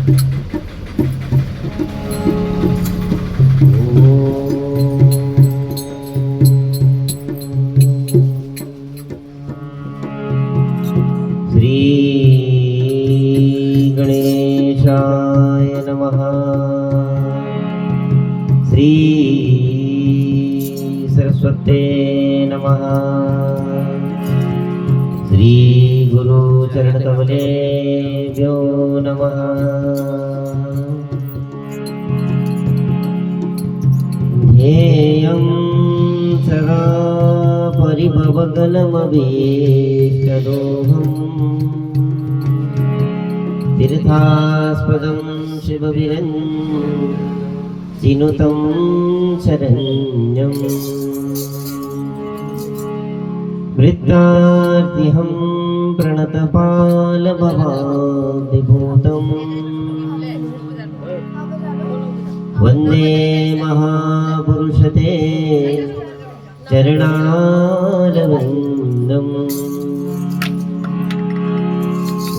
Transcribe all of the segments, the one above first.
श्री गणेशाय नमः। श्री सरस्वते नमः। श्री गुरु चरण कमलेभ्यो नमः। ध्येयं सदा परिभवगलमभीष्टदोहम् तीर्थास्पदं शिवविरञ्चिनुतं शरण्यम् वृत्तार्तिहं प्रणतपालभवादिभूतम् वन्दे महापुरुषते चरणारविन्दम्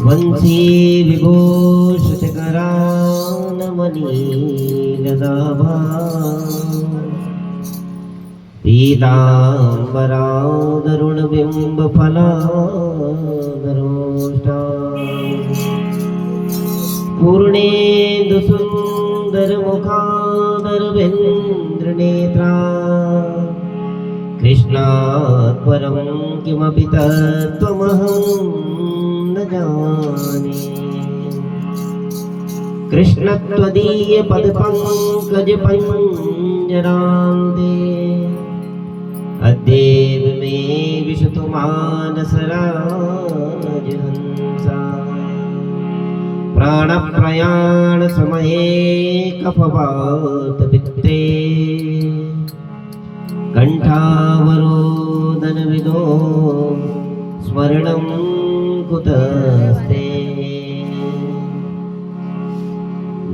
वंशी विभूषितकरानमनीलदाभा पीताम्बरादरुणबिम्बफलादरोष्टा पूर्णेन्दुसुन्दरमुखादरवेन्द्रनेत्रा कृष्णात् परं किमपि तत्त्वमहं न जाने। कृष्णत्वदीयपदपङ्कजपञ्जरान्ते अद्यैव मे विशतु मानसराजहंसा प्राणप्रयाणसमये कफवातपित्ते कण्ठावरोदनविदो स्मरणं कुतस्ते।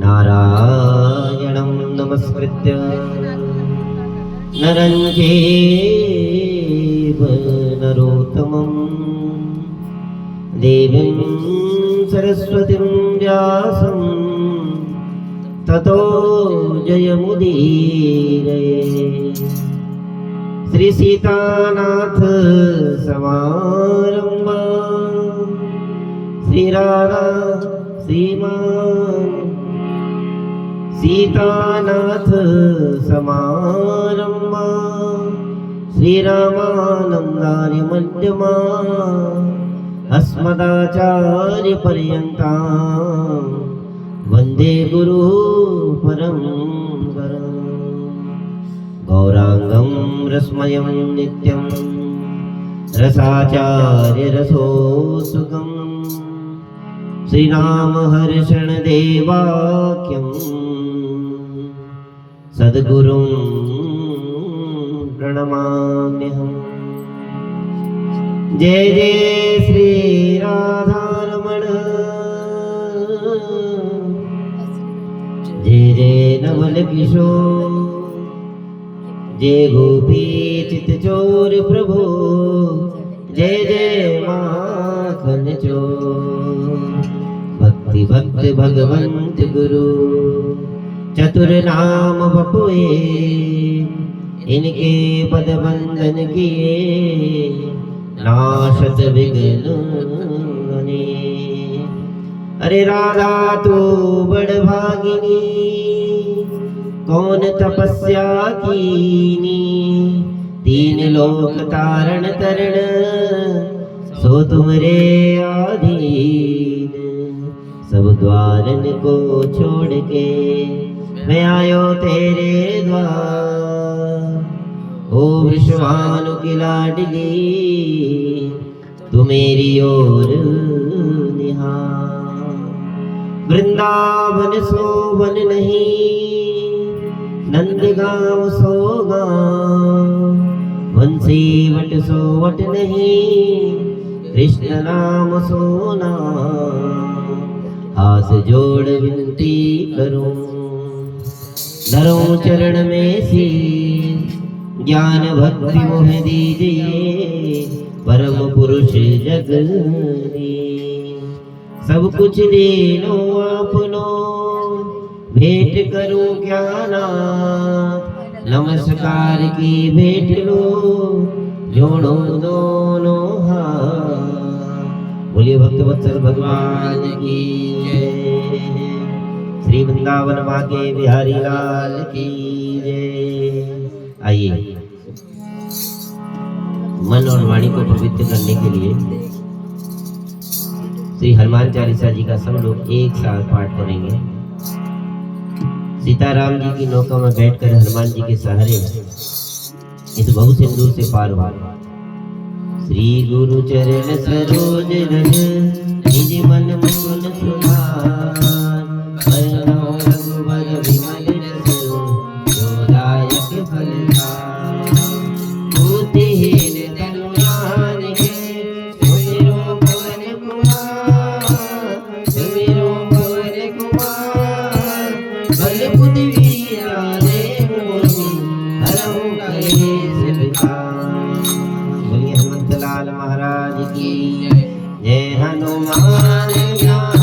नारायणं नमस्कृत्य नरं चैव नरोत्तमं देवीं सरस्वतीं व्यासं ततो जयमुदीरये। श्री सीतानाथ समारंभा श्री राधा सीतानाथ समारंभा श्रीरामानन्दार्य मध्यमा अस्मदाचार्यपर्यन्ता वन्दे गुरु परम्परा। गौरांगं रसमयं नित्यं रसाचार्यरसोत्सुकं श्रीरामहर्षणदेवाख्यं सद्गुरुं प्रणमाम्यहम्। जय जय श्री राधारमण जय जय नवल किशोर जय गोपी चित चोर प्रभु जय जय माखन चोर। भक्ति भक्त भगवंत गुरु चतुर नाम बपुए इनके पद बंधन किए नाशत विघ्न गणे। अरे राधा तू बड़ भागिनी कौन तपस्या कीनी तीन लोक तारण तरण सो तुमरे आधीन। सब द्वारन को छोड़ के मैं आयो तेरे द्वार। ओ विश्वानु की लाडली तू मेरी ओर निहार। वृंदावन सोवन नहीं नंदगांव सोगांव वंशी वट सो वट नहीं कृष्ण नाम सोना। हाथ जोड़ विनती करूं धरूं चरण में शीश ज्ञान भक्ति मोह दीजिए परम पुरुष जगदीश। सब कुछ दे लो आपनो भेंट करूं क्या नाथ, नमस्कार की भेंट लो, जोड़ो दोनों हाथ। बोलिए भक्त वत्सल भगवान की जय। श्री वृंदावन माँ के बिहारी लाल की जय। आइए मन और वाणी को पवित्र करने के लिए श्री हनुमान चालीसा जी का सब लोग एक साथ पाठ करेंगे। सीताराम जी की नौका में बैठकर हनुमान जी के सहारे इस बहु सिंधु से पार हुआ। श्री गुरु चरण सरोज रज निज मन मुकुन सुधार, बरनउँ रघुबर विमल जस जो दायक फलदार। बुद्धिहीन तनु जानिके सुमिरो पवन कुमार, सुमिरो पवन कुमार। बल बुद्धि विद्या देहु मोहि, हरहु कलेश विकार। बोलिए हनुमंत लाल महाराज की जय। हनुमान ज्ञान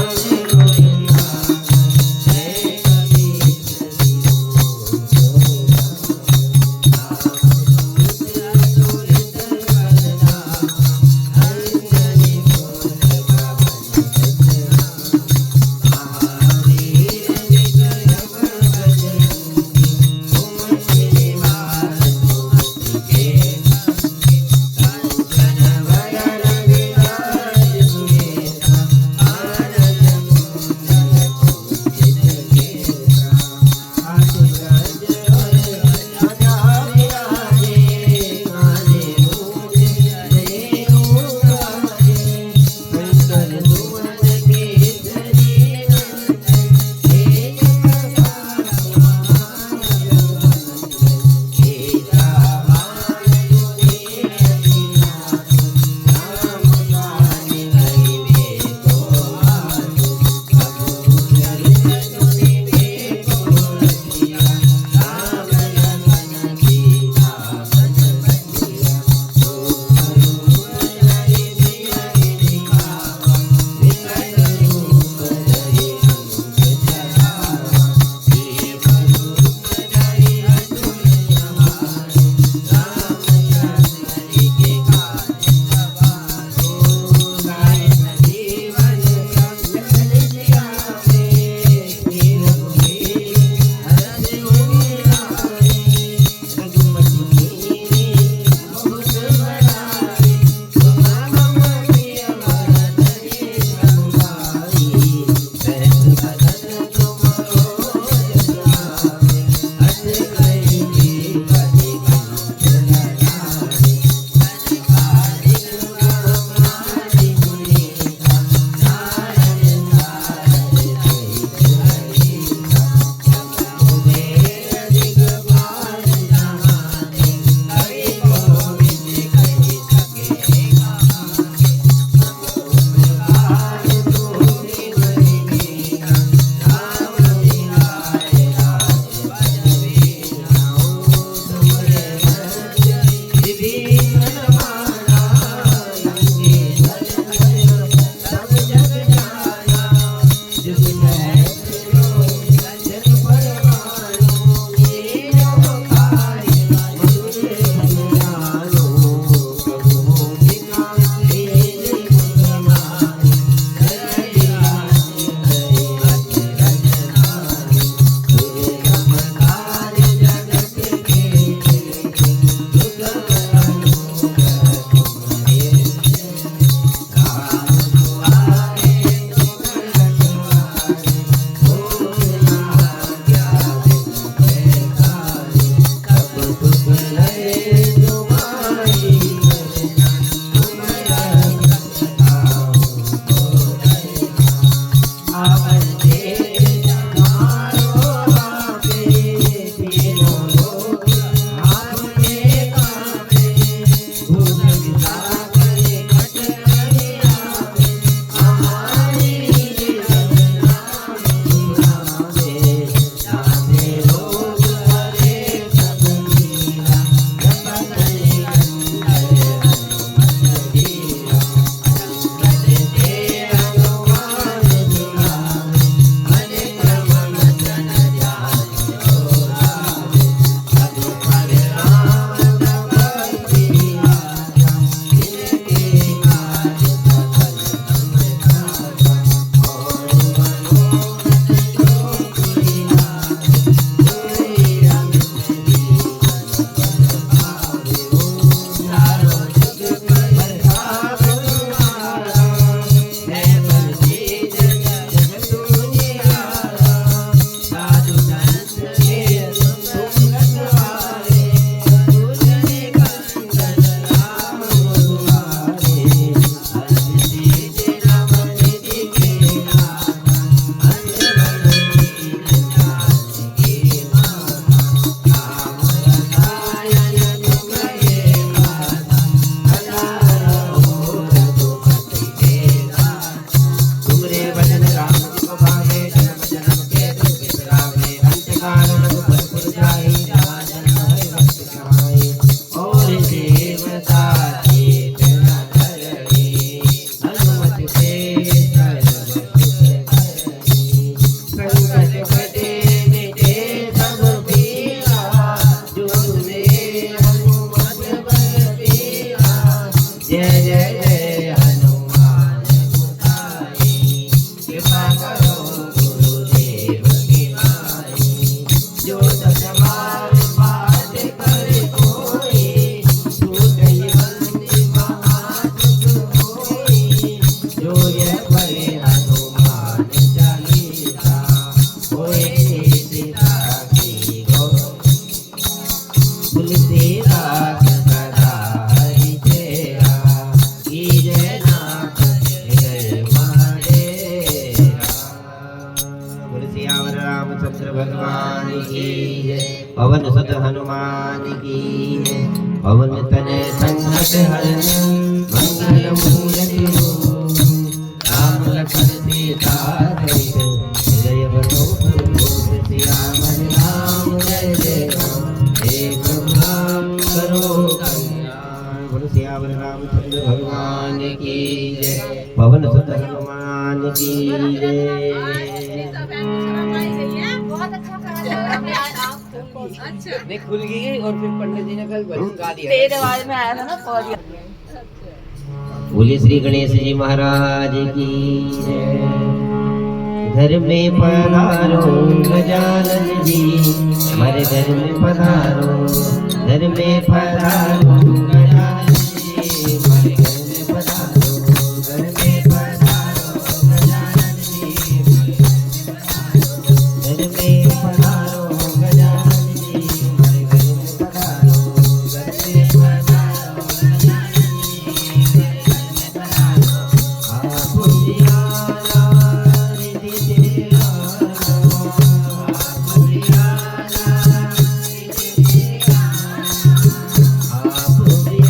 सियावर रामचंद्र भगवान की जय। पवन सुत हनुमान की जय। पवन तनय संकट हरण मंगल मूर्ति राम लखन सीता सहित जय बनो सियावर राम जय जय राम हे प्रभु राम करो कल्याण। बोलो सियावर रामचंद्र भगवान की जय। पवन सुत हनुमान की जय। नहीं खुल गई और फिर पंडित जी ने कल भजन गा दिया। तेरे आवाज में आया था ना पौड़ी। बोले श्री गणेश जी महाराज की जय। घर में पधारो गजानन जी हमारे घर में पधारो। घर में पधारो गजानन जी हमारे घर में पधारो। घर में पधारो गजानन जी घर में पधारो गजानन जी हमारे घर में पधारो। घर में पधारो गजानन जी आप जियाला रिधि दिला आप जियाला रिधि दिला आप जियाला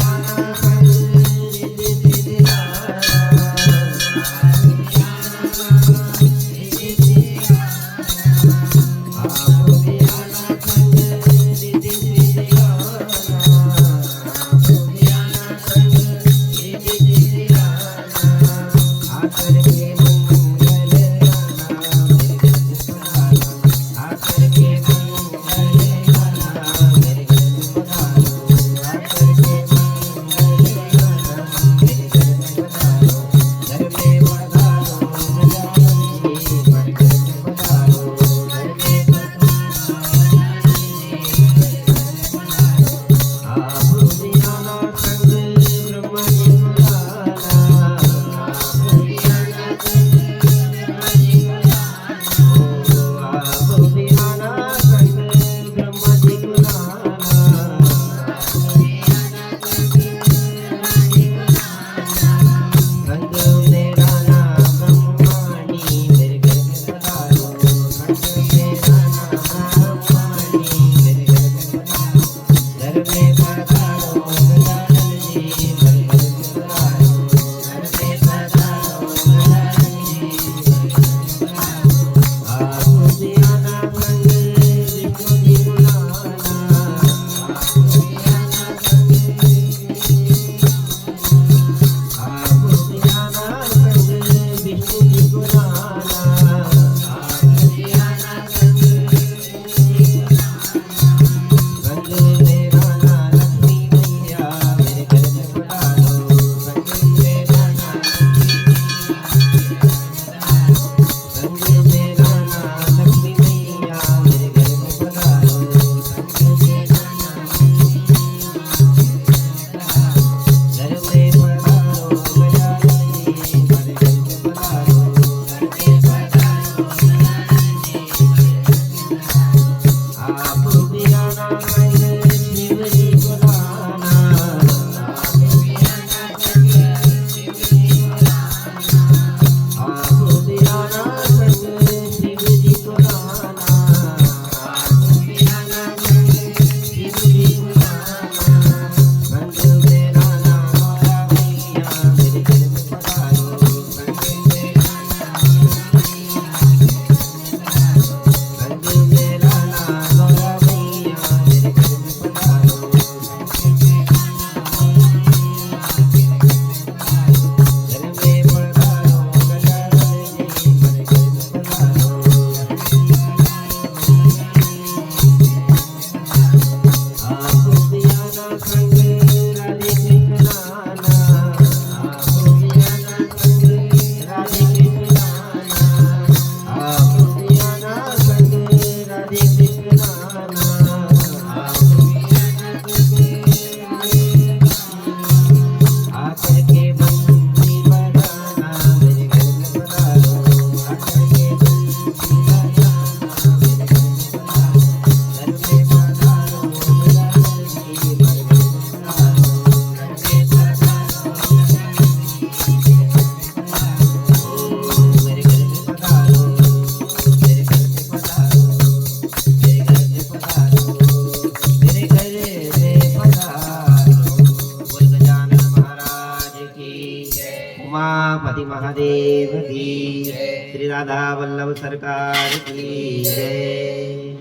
उमापति महादेव की, श्री राधा वल्लभ सरकार की जय।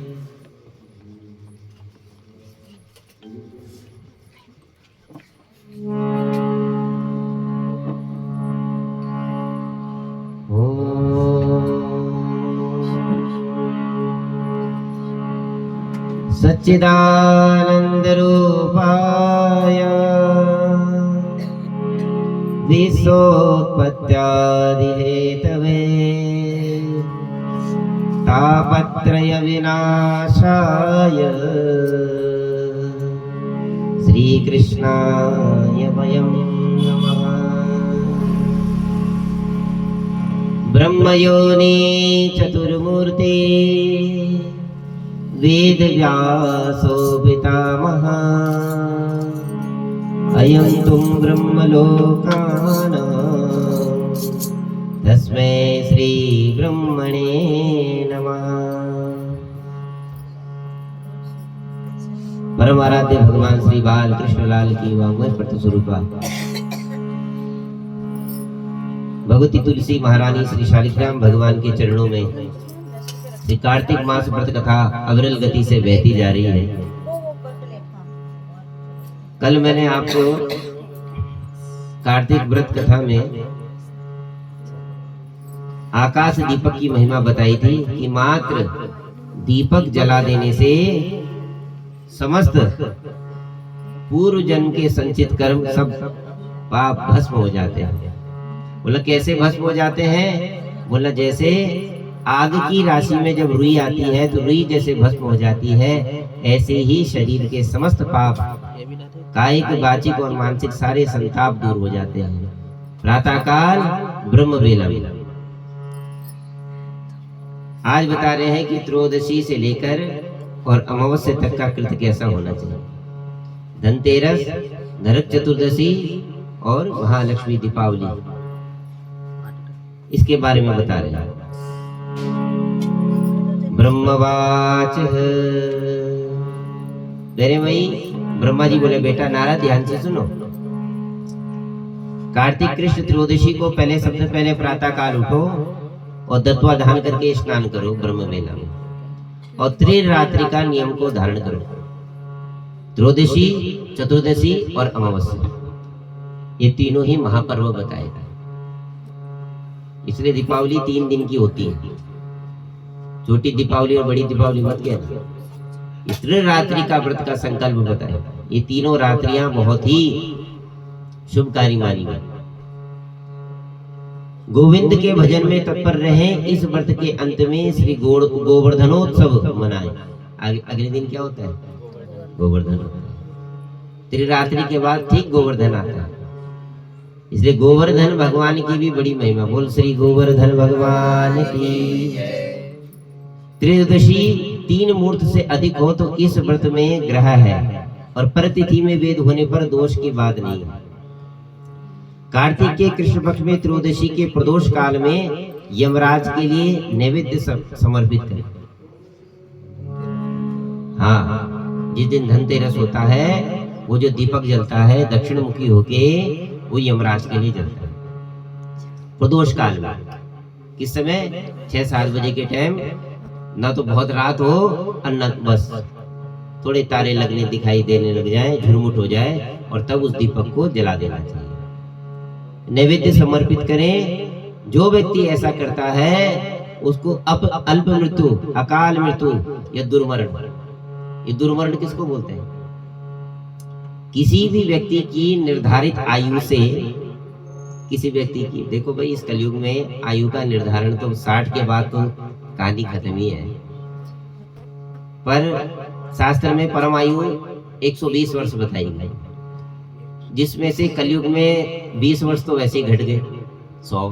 सच्चिदानंद रूपाय विश्वोत्पत्त्यादिहेतवे तापत्रय विनाशाय श्रीकृष्णाय वयं नमः। ब्रह्मयोनि चतुर्मूर्ति वेद व्यासो पितामह अयं तुम ब्रह्मलोकानां तस्मै श्री ब्रह्मणे नमः। परम आराध्य भगवान श्री बाल कृष्ण लाल की वांग्मय प्रतिस्वरूपा भगवती तुलसी महारानी श्री शालिग्राम भगवान के चरणों में श्री कार्तिक मास व्रत कथा अविरल गति से बहती जा रही है। कल मैंने आपको कार्तिक व्रत कथा में आकाश दीपक की महिमा बताई थी कि मात्र दीपक जला देने से समस्त पूर्व जन्म के संचित कर्म सब पाप भस्म हो जाते हैं। बोला कैसे भस्म हो जाते हैं? बोला जैसे आग की राशि में जब रुई आती है तो रुई जैसे भस्म हो जाती है, ऐसे ही शरीर के समस्त पाप कायिक वाचिक और मानसिक सारे संताप दूर हो जाते हैं। प्रातःकाल ब्रह्म वेला। आज बता रहे हैं कि त्रयोदशी से लेकर और अमावस्या तक का कृत्य कैसा होना चाहिए। धनतेरस, नरक चतुर्दशी और महालक्ष्मी दीपावली, इसके बारे में बता रहे हैं। ब्रह्मवाच, मेरे भाई ब्रह्मा जी बोले बेटा नारद ध्यान से सुनो। कार्तिक कृष्ण त्रयोदशी को पहले सबसे पहले प्रातः काल उठो और दत्वा धान करके स्नान करो ब्रह्म वेला में, और त्रिरात्रि का नियम को धारण करो। त्रयोदशी, चतुर्दशी और अमावस्या ये तीनों ही महापर्व बताए गए। इसलिए दीपावली 3 दिन की होती है। छोटी दीपावली और बड़ी दीपावली मत कहना। इस त्रिरात्रि का व्रत का संकल्प बताया। ये तीनों रात्रियां बहुत ही शुभकारी मानी गई। गोविंद के भजन में तत्पर रहें। इस व्रत के अंत में श्री गोवर्धनोत्सव मनाएं। अगले दिन क्या होता है? गोवर्धन होता है। त्रिरात्रि के बाद ठीक गोवर्धन आता है। इसलिए गोवर्धन भगवान की भी बड़ी महिमा। बोल श्री गोवर्धन भगवान की। त्रयोदशी 3 मुहूर्त से अधिक हो तो इस व्रत में ग्रह है, और प्रतिथि में वेद होने पर दोष की बात नहीं है। कार्तिक के कृष्ण पक्ष में त्रयोदशी के प्रदोष काल में यमराज के लिए नैवेद्य समर्पित करें। हाँ, जिस दिन धनतेरस होता है वो जो दीपक जलता है दक्षिण मुखी होके वो यमराज के लिए जलता है। प्रदोष काल में किस समय? 6-7 बजे के टाइम, ना तो बहुत रात हो और न बस थोड़े तारे लगने दिखाई देने लग जाए, झुरमुट हो जाए, और तब उस दीपक को जला देना चाहिए। नैवेद्य समर्पित करें। जो व्यक्ति ऐसा करता है उसको अल्प मृत्यु, अकाल मृत्यु या दुर्मरण, ये दुर्मरण किसको बोलते हैं? किसी भी व्यक्ति की निर्धारित आयु से, किसी व्यक्ति की, देखो भाई इस कलयुग में आयु का निर्धारण तो 60 के बाद तो कहानी खत्म ही है। पर शास्त्र में परम आयु 120 वर्ष बताई गई, जिसमें से कलयुग में 20 वर्ष तो वैसे ही घट गए, 100,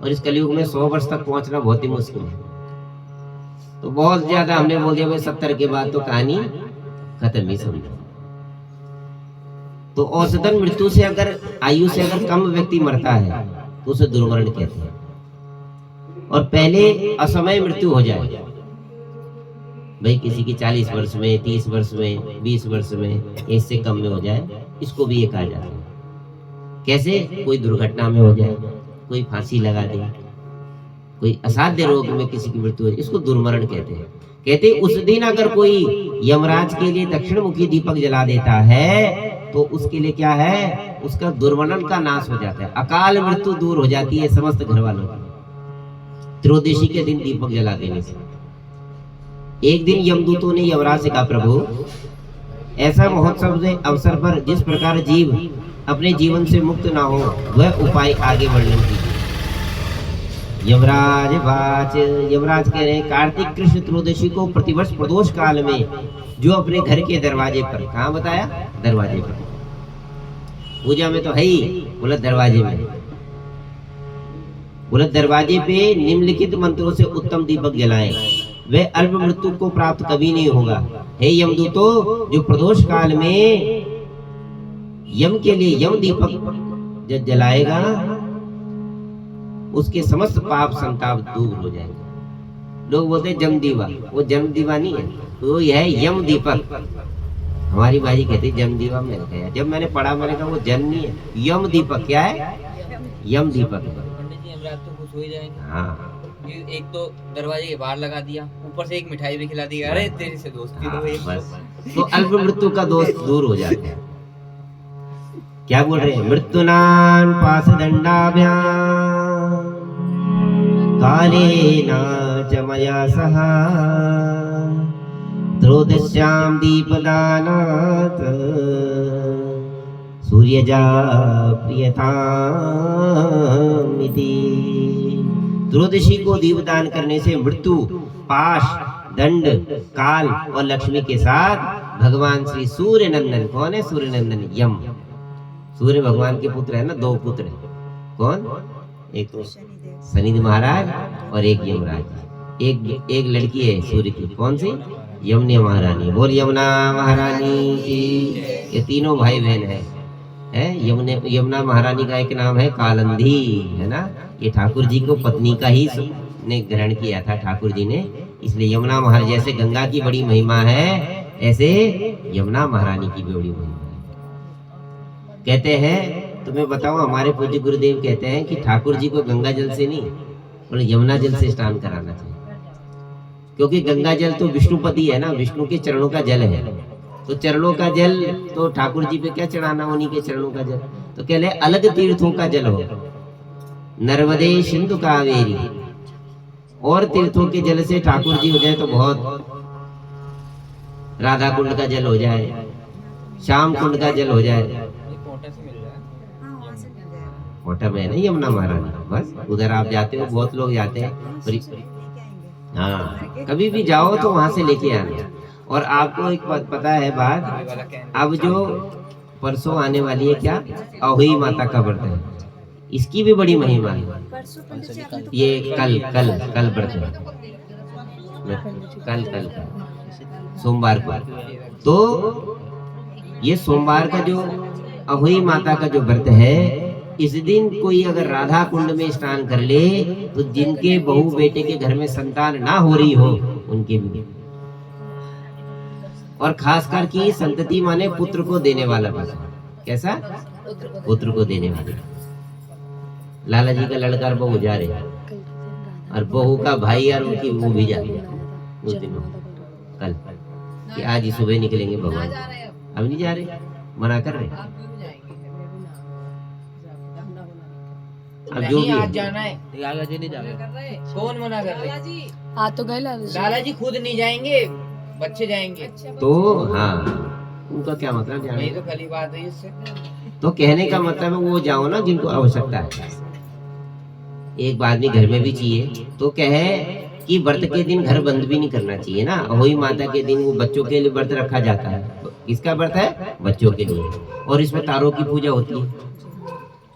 और इस कलयुग में 100 वर्ष तक पहुंचना बहुत ही मुश्किल है। तो बहुत ज्यादा हमने बोल दिया भाई 70 के बाद तो कहानी खत्म ही समझो। तो औसतन मृत्यु से अगर, आयु से अगर कम व्यक्ति मरता है तो उसे दुर्मरण कहते हैं। और पहले असमय मृत्यु हो जाए, भाई किसी की 40 वर्ष में, 30 वर्ष में, 20 वर्ष में, इससे कम में हो जाए, इसको भी ये कहा जाता है। कैसे? कोई दुर्घटना में हो जाए, कोई फांसी लगा दे, कोई असाध्य रोग में किसी की मृत्यु हो, इसको दुर्मरण कहते हैं। कहते उस दिन अगर कोई यमराज के लिए दक्षिण मुखी दीपक जला देता है तो उसके लिए क्या है, उसका दुर्मरण का नाश हो जाता है, अकाल मृत्यु दूर हो जाती है समस्त घर वालों की, त्रयोदशी के दिन दीपक जला देने से। एक दिन यमदूतों ने यमराज से कहा, प्रभु ऐसा महोत्सव के अवसर पर जिस प्रकार जीव अपने जीवन से मुक्त ना हो वह उपाय आगे वर्णन कीजिए। यमराज कह रहे हैं, कार्तिक कृष्ण त्रयोदशी को प्रतिवर्ष प्रदोष काल में जो अपने घर के दरवाजे पर, कहाँ बताया, दरवाजे पर, पूजा में तो है ही, बोला दरवाजे में, बोला दरवाजे पे निम्नलिखित मंत्रों से उत्तम दीपक जलाएं, वह अल्प मृत्यु को प्राप्त कभी नहीं होगा। हे यमदूतों, जो प्रदोष काल में यम के लिए यम दीपक जब जलाएगा उसके समस्त पाप संताप दूर हो जाएंगे। लोग बोलते जम दीवा, वो जम दीवा नहीं है, तो यह है यम दीपक। हमारी बाजी कहती जम दीवा, मैंने कहा, जब मैंने पढ़ा मैंने कहा वो जम नहीं है, यम दीपक। क्या है, यम दीपक है। पंडित जी हम रात को खुश हो ही जाएंगे। हाँ, एक तो दरवाजे के बाहर लगा दिया, ऊपर से एक मिठाई भी खिला दी, अरे तेरे से दोस्ती हो गई। बस तो अल्प मृत्यु का दोष दूर हो जाता है। क्या बोल रहे हैं, मृत्युनान पास दंडाभ्याम कालेन च मया सह त्रयोदश्यां दीपदानात् सूर्यजा प्रियतामिति। त्रयोदशी को दीपदान करने से मृत्यु, पाश, दंड, काल और लक्ष्मी के साथ भगवान श्री सूर्य नंदन, कौन है सूर्य नंदन, यम, सूर्य भगवान के पुत्र है ना, दो पुत्र है, कौन, एक तो शनिदेव महाराज और एक यमराज। एक लड़की है सूर्य की, कौन सी, यमुना महारानी। बोल यमुना महारानी की। ये तीनों भाई बहन है यमुना महारानी का एक नाम है कालंधी, है ना, ये ठाकुर जी को पत्नी का ही ने ग्रहण किया था ठाकुर जी ने, इसलिए यमुना महारानी, जैसे गंगा की बड़ी महिमा है ऐसे यमुना महारानी की भी बड़ी महिमा है। कहते हैं, तुम्हें बताओ, हमारे पूज्य गुरुदेव कहते हैं कि ठाकुर जी को गंगा जल से नहीं, और यमुना जल से स्नान कराना चाहिए, क्योंकि गंगा जल तो विष्णुपति है ना, विष्णु के चरणों का जल है, तो चरणों का जल तो ठाकुर जी पे क्या चढ़ाना, उन्हीं के चरणों का जल। तो कह ले अलग तीर्थों का जल हो, नर्मदे सिंधु कावेरी, और तीर्थों के जल से ठाकुर जी हो जाए तो बहुत, राधा कुंड का जल हो जाए, श्याम कुंड का जल हो जाए, कोटा में है ना यमुना महारानी, बस उधर आप जाते हो, बहुत लोग जाते हैं। हाँ, कभी भी जाओ तो वहां से लेके आना। और आपको एक बात पता है बात, अब जो परसों आने वाली है क्या, अहोई माता का व्रत है, इसकी भी बड़ी महिमा है। ये कल व्रत है, कल सोमवार को। तो ये सोमवार का जो अहोई माता का जो व्रत है, इस दिन कोई अगर राधा कुंड में स्नान कर ले तो जिनके बहू बेटे के घर में संतान ना हो रही हो उनके भी, और खासकर की संतति माने पुत्र को देने वाला पर्सन, कैसा, पुत्र को देने वाले। लाला जी का लड़का और बहू जा रहे, और बहू का भाई और उनकी वो भी जा रहे उस दिन, कल कि आज ही सुबह निकलेंगे भगवान। अब नहीं जा रहे, मना कर रहे, अब जो भी आज जाना है, लाला जी नहीं जा रहे, कौन मना कर रहे, हाँ तो गए लाला जी खुद नहीं जाएंगे, बच्चे जाएंगे। तो हाँ, उनका क्या मतलब जाने, यही तो खाली बात है इससे। तो कहने का मतलब है वो जाओ ना जिनको आवश्यकता है। एक बार नहीं घर में भी चाहिए, तो कहे कि व्रत के दिन घर बंद भी नहीं करना चाहिए ना। अहोई माता के दिन वो बच्चों के लिए व्रत रखा जाता है। किसका व्रत है, बच्चों के लिए, और इसमें तारों की पूजा होती है।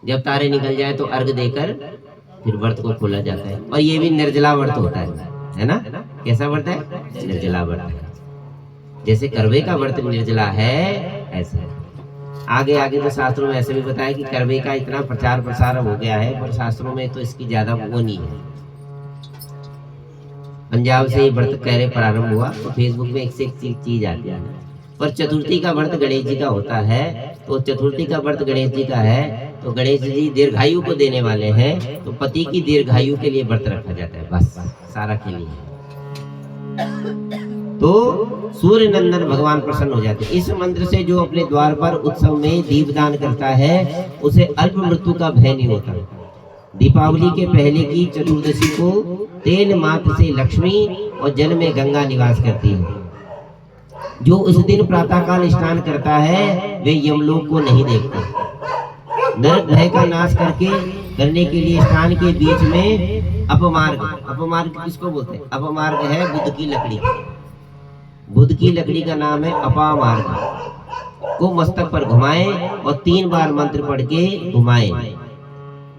जब तारे निकल जाए तो अर्घ देकर फिर व्रत को खोला जाता है। और ये भी निर्जला व्रत होता है ना। कैसा व्रत है, निर्जला व्रत। जैसे करवे का व्रत निर्जला है, ऐसा आगे आगे तो शास्त्रों में ऐसे भी बताया कि करवे का इतना प्रचार प्रसार हो गया है, पर शास्त्रों में तो इसकी ज्यादा वो नहीं है। पंजाब से ये व्रत कहरे प्रारंभ हुआ, तो फेसबुक में एक से एक चीज आती है। पर चतुर्थी का व्रत गणेश जी का होता है, तो चतुर्थी का व्रत गणेश जी का है, तो गणेश जी दीर्घायु को देने वाले हैं, तो पति की दीर्घायु के लिए व्रत रखा जाता है, बस सारा के लिए। तो सूर्य नंदन भगवान प्रसन्न हो जाते हैं। इस मंत्र से जो अपने द्वार पर उत्सव में दीपदान करता है उसे अल्प मृत्यु का भय नहीं होता। दीपावली के पहले की चतुर्दशी को तेल मात्र से लक्ष्मी और जल में गंगा निवास करती है। जो उस दिन प्रातःकाल स्नान करता है वे यमलोक को नहीं देखता। नरक भय का नाश करने के लिए स्नान के बीच में अपमार्ग किसको बोलते हैं? अपमार्ग है बुद्ध की लकड़ी। बुद्ध की लकड़ी का नाम है अपामार्ग को मस्तक पर घुमाएं और 3 बार मंत्र पढ़ के घुमाएं।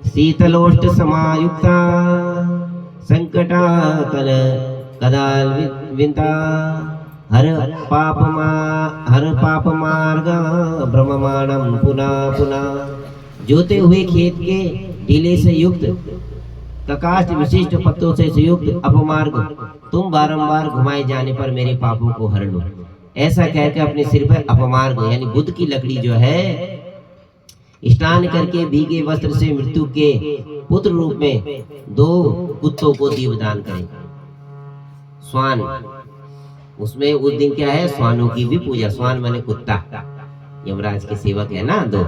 शीतलोष्ट समायुक्ता संकटा कल कदाल विंता हर पाप मार्ग ब्रह्मांडम पुनः पुनः। जोते हुए खेत के ढीले से युक्त प्रकाश विशिष्ट पत्तों से युक्त अपमार्ग तुम बारंबार घुमाए जाने पर मेरे पापों को हर लो। ऐसा कहकर अपने सिर पर अपमार्ग यानी बुद्ध की लकड़ी जो है स्नान करके भीगे वस्त्र से मृत्यु के पुत्र रूप में 2 कुत्तों को दीपदान करें। स्वान, उसमें उस दिन क्या है, स्वानों की भी पूजा। स्वान माने कुत्ता, यमराज के सेवक है ना 2।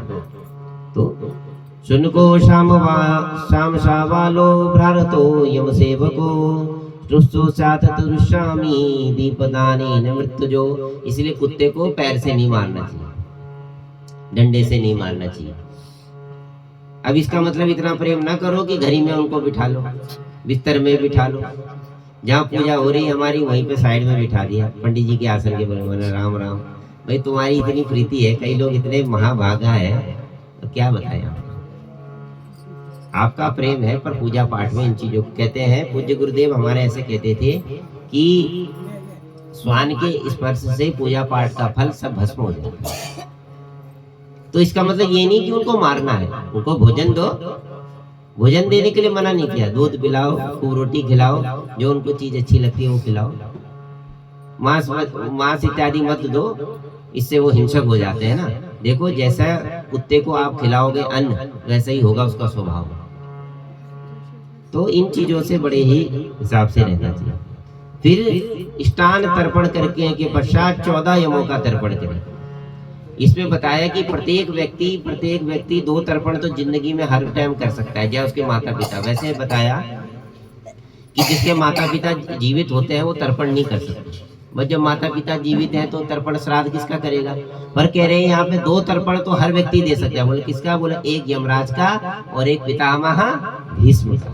तो सुन को शाम शावालो भ्रारतो यम सेवको तुष्यामी दीपदानी न मृत्युजो। इसलिए कुत्ते को पैर से नहीं मारना चाहिए, डंडे से नहीं मारना चाहिए। अब इसका मतलब इतना प्रेम ना करो कि घड़ी में उनको बिठा लो, बिस्तर में बिठा लो, जहाँ पूजा हो रही हमारी वहीं पे साइड में बिठा दिया पंडित जी के आसन के बराबर। राम राम भाई, तुम्हारी इतनी प्रीति है, कई लोग इतने महाभागा है, तो क्या बताएं आपका प्रेम है। पर पूजा पाठ में इन चीजों को कहते हैं। पूज्य गुरुदेव हमारे ऐसे कहते थे कि स्वान के स्पर्श से पूजा पाठ का फल सब भस्म हो जाता है। तो इसका मतलब ये नहीं कि उनको मारना है, उनको भोजन दो। भोजन देने के लिए मना नहीं किया, दूध पिलाओ, खूब रोटी खिलाओ, जो उनको चीज अच्छी लगती है वो खिलाओ। मांस इत्यादि मत दो, इससे वो हिंसक हो जाते हैं ना। देखो जैसा कुत्ते को आप खिलाओगे अन्न वैसा ही होगा उसका स्वभाव। तो इन चीजों से बड़े ही हिसाब से रहना चाहिए। फिर स्नान तर्पण करके के पश्चात 14 यमों का तर्पण करें। इसमें बताया कि प्रत्येक व्यक्ति 2 तर्पण तो जिंदगी में हर टाइम कर सकता है, जैसे उसके माता पिता। वैसे बताया कि जिसके माता पिता जीवित होते हैं वो तर्पण नहीं कर सकते, बस जब माता पिता जीवित हैं तो तर्पण श्राद्ध किसका करेगा। पर कह रहे हैं यहाँ पे 2 तर्पण तो हर व्यक्ति दे सकता है। बोले किसका? बोला एक यमराज का और एक पितामह भीष्म का,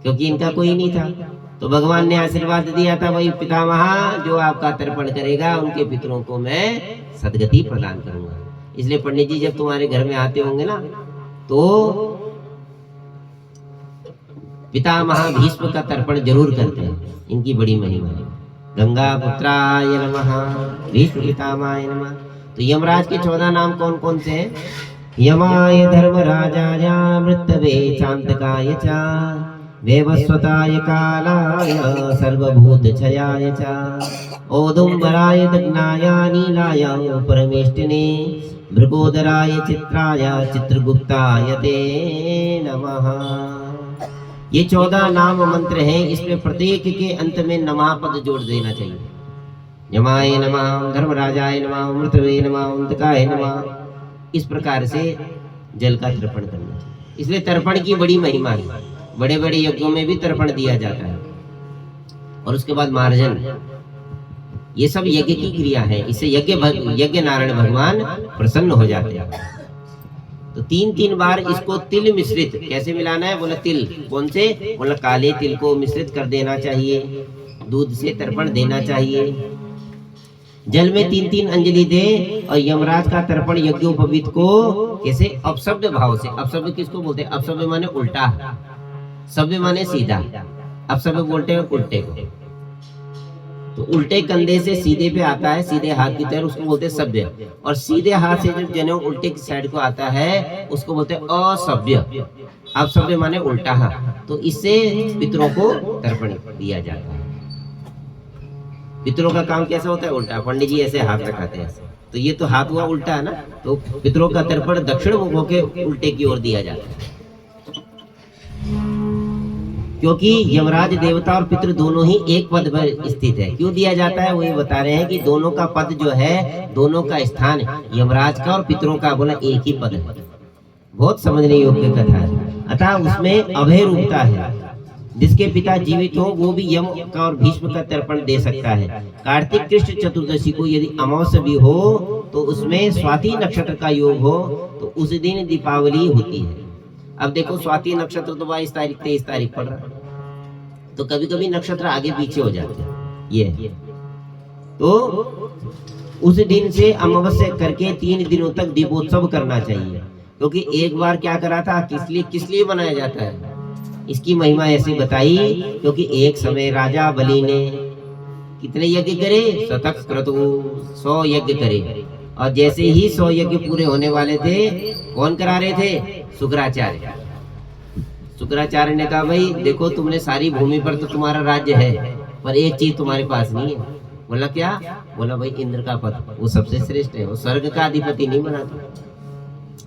क्योंकि इनका कोई नहीं था। तो भगवान ने आशीर्वाद दिया था, वही पितामह जो आपका तर्पण करेगा उनके पितरों को मैं सदगति प्रदान करूंगा। इसलिए पंडित जी जब तुम्हारे घर में आते होंगे ना तो पितामह भीष्म का तर्पण जरूर करते हैं, इनकी बड़ी महिमा है। गंगा पुत्राय नमः, भीष्म पितामहाय नमः। तो यमराज के 14 नाम कौन कौन से हैं? यमाय धर्मराजाय मृत्यवे शांतकाय च देवस्वताय कालाय सर्वभूत क्षयाय च औदुम्बराय दग्नाय नीलाय परमेष्टिने भृगोदराय चित्राय चित्रगुप्ताय ते नमः। ये 14 नाम मंत्र हैं। इसमें प्रत्येक के अंत में नमः पद जोड़ देना चाहिए। यमाय नमः, धर्मराजाय नमः, मृतवे नमः, अंतकाय नमः। इस प्रकार से जल का तर्पण करना चाहिए। इसलिए तर्पण की बड़ी महिमा है। बड़े बड़े यज्ञों में भी तर्पण दिया जाता है। और उसके बाद मार्जन, ये सब यज्ञ की क्रिया है। इससे यज्ञ नारायण भगवान प्रसन्न हो जाते हैं। तो 3-3 बार इसको तिल मिश्रित कैसे मिलाना है? बोला तिल कौन से? बोला काले तिल को मिश्रित कर देना चाहिए, दूध से तर्पण देना चाहिए। जल में 3-3 अंजलि दे और यमराज का तर्पण यज्ञोपवीत को कैसे? अपशब्द भाव से। अपशब्द किसको बोलते हैं? अपशब्द माने उल्टा, शब्द माने सीधा। अपशब्द बोलते हैं उल्टे को। तो उल्टे कंधे से सीधे पे आता है, सीधे हाथ की तरफ, उसको बोलते हैं सभ्य। और सीधे हाथ से जब जनेऊ उल्टे की साइड को आता है उसको बोलते हैं असभ्य। अपशब्द माने उल्टा हाथ। तो इससे पितरों को तर्पण दिया जाता है। पितरों का काम कैसा होता है? उल्टा। पंडित जी ऐसे हाथ रखाते हैं, तो ये तो हाथ हुआ उल्टा है ना, तो पितरों का तर्पण दक्षिण मुख होके उल्टे की ओर दिया जाता है, क्योंकि यमराज देवता और पितृ दोनों ही एक पद पर स्थित है। क्यों दिया जाता है वो ये बता रहे हैं कि दोनों का पद जो है, दोनों का स्थान यमराज का और पितरों का बोला एक ही पद है। बहुत समझने योग्य कथा है। अतः उसमें अभय रूपता है। जिसके पिता जीवित हो वो भी यम का और भीष्म का तर्पण दे सकता है। कार्तिक कृष्ण चतुर्दशी को यदि अमावस्या भी हो तो उसमें स्वाति नक्षत्र का योग हो तो उस दिन दीपावली होती है। अब देखो स्वाति नक्षत्र तो 22 तारीख 23 तारीख पड़ रहा है, तो कभी कभी नक्षत्र आगे पीछे हो जाते हैं। ये तो उस दिन से अमावस्या करके 3 दिनों तक दीपोत्सव करना चाहिए, क्योंकि एक बार क्या करा था, किस लिए बनाया जाता है, इसकी महिमा ऐसी बताई। क्योंकि एक समय राजा बलि ने कितने यज्ञ करे, शतक क्रतु 100 यज्ञ करे, और जैसे ही 100 यज्ञ पूरे होने वाले थे, कौन करा रहे थे, शुक्राचार्य। शुक्राचार्य ने कहा भाई देखो तुमने सारी भूमि पर तो तुम्हारा राज्य है, पर एक चीज तुम्हारे पास नहीं है। बोला क्या, बोला भाई इंद्र का पद, वो सबसे श्रेष्ठ है, वो स्वर्ग का अधिपति नहीं बना था,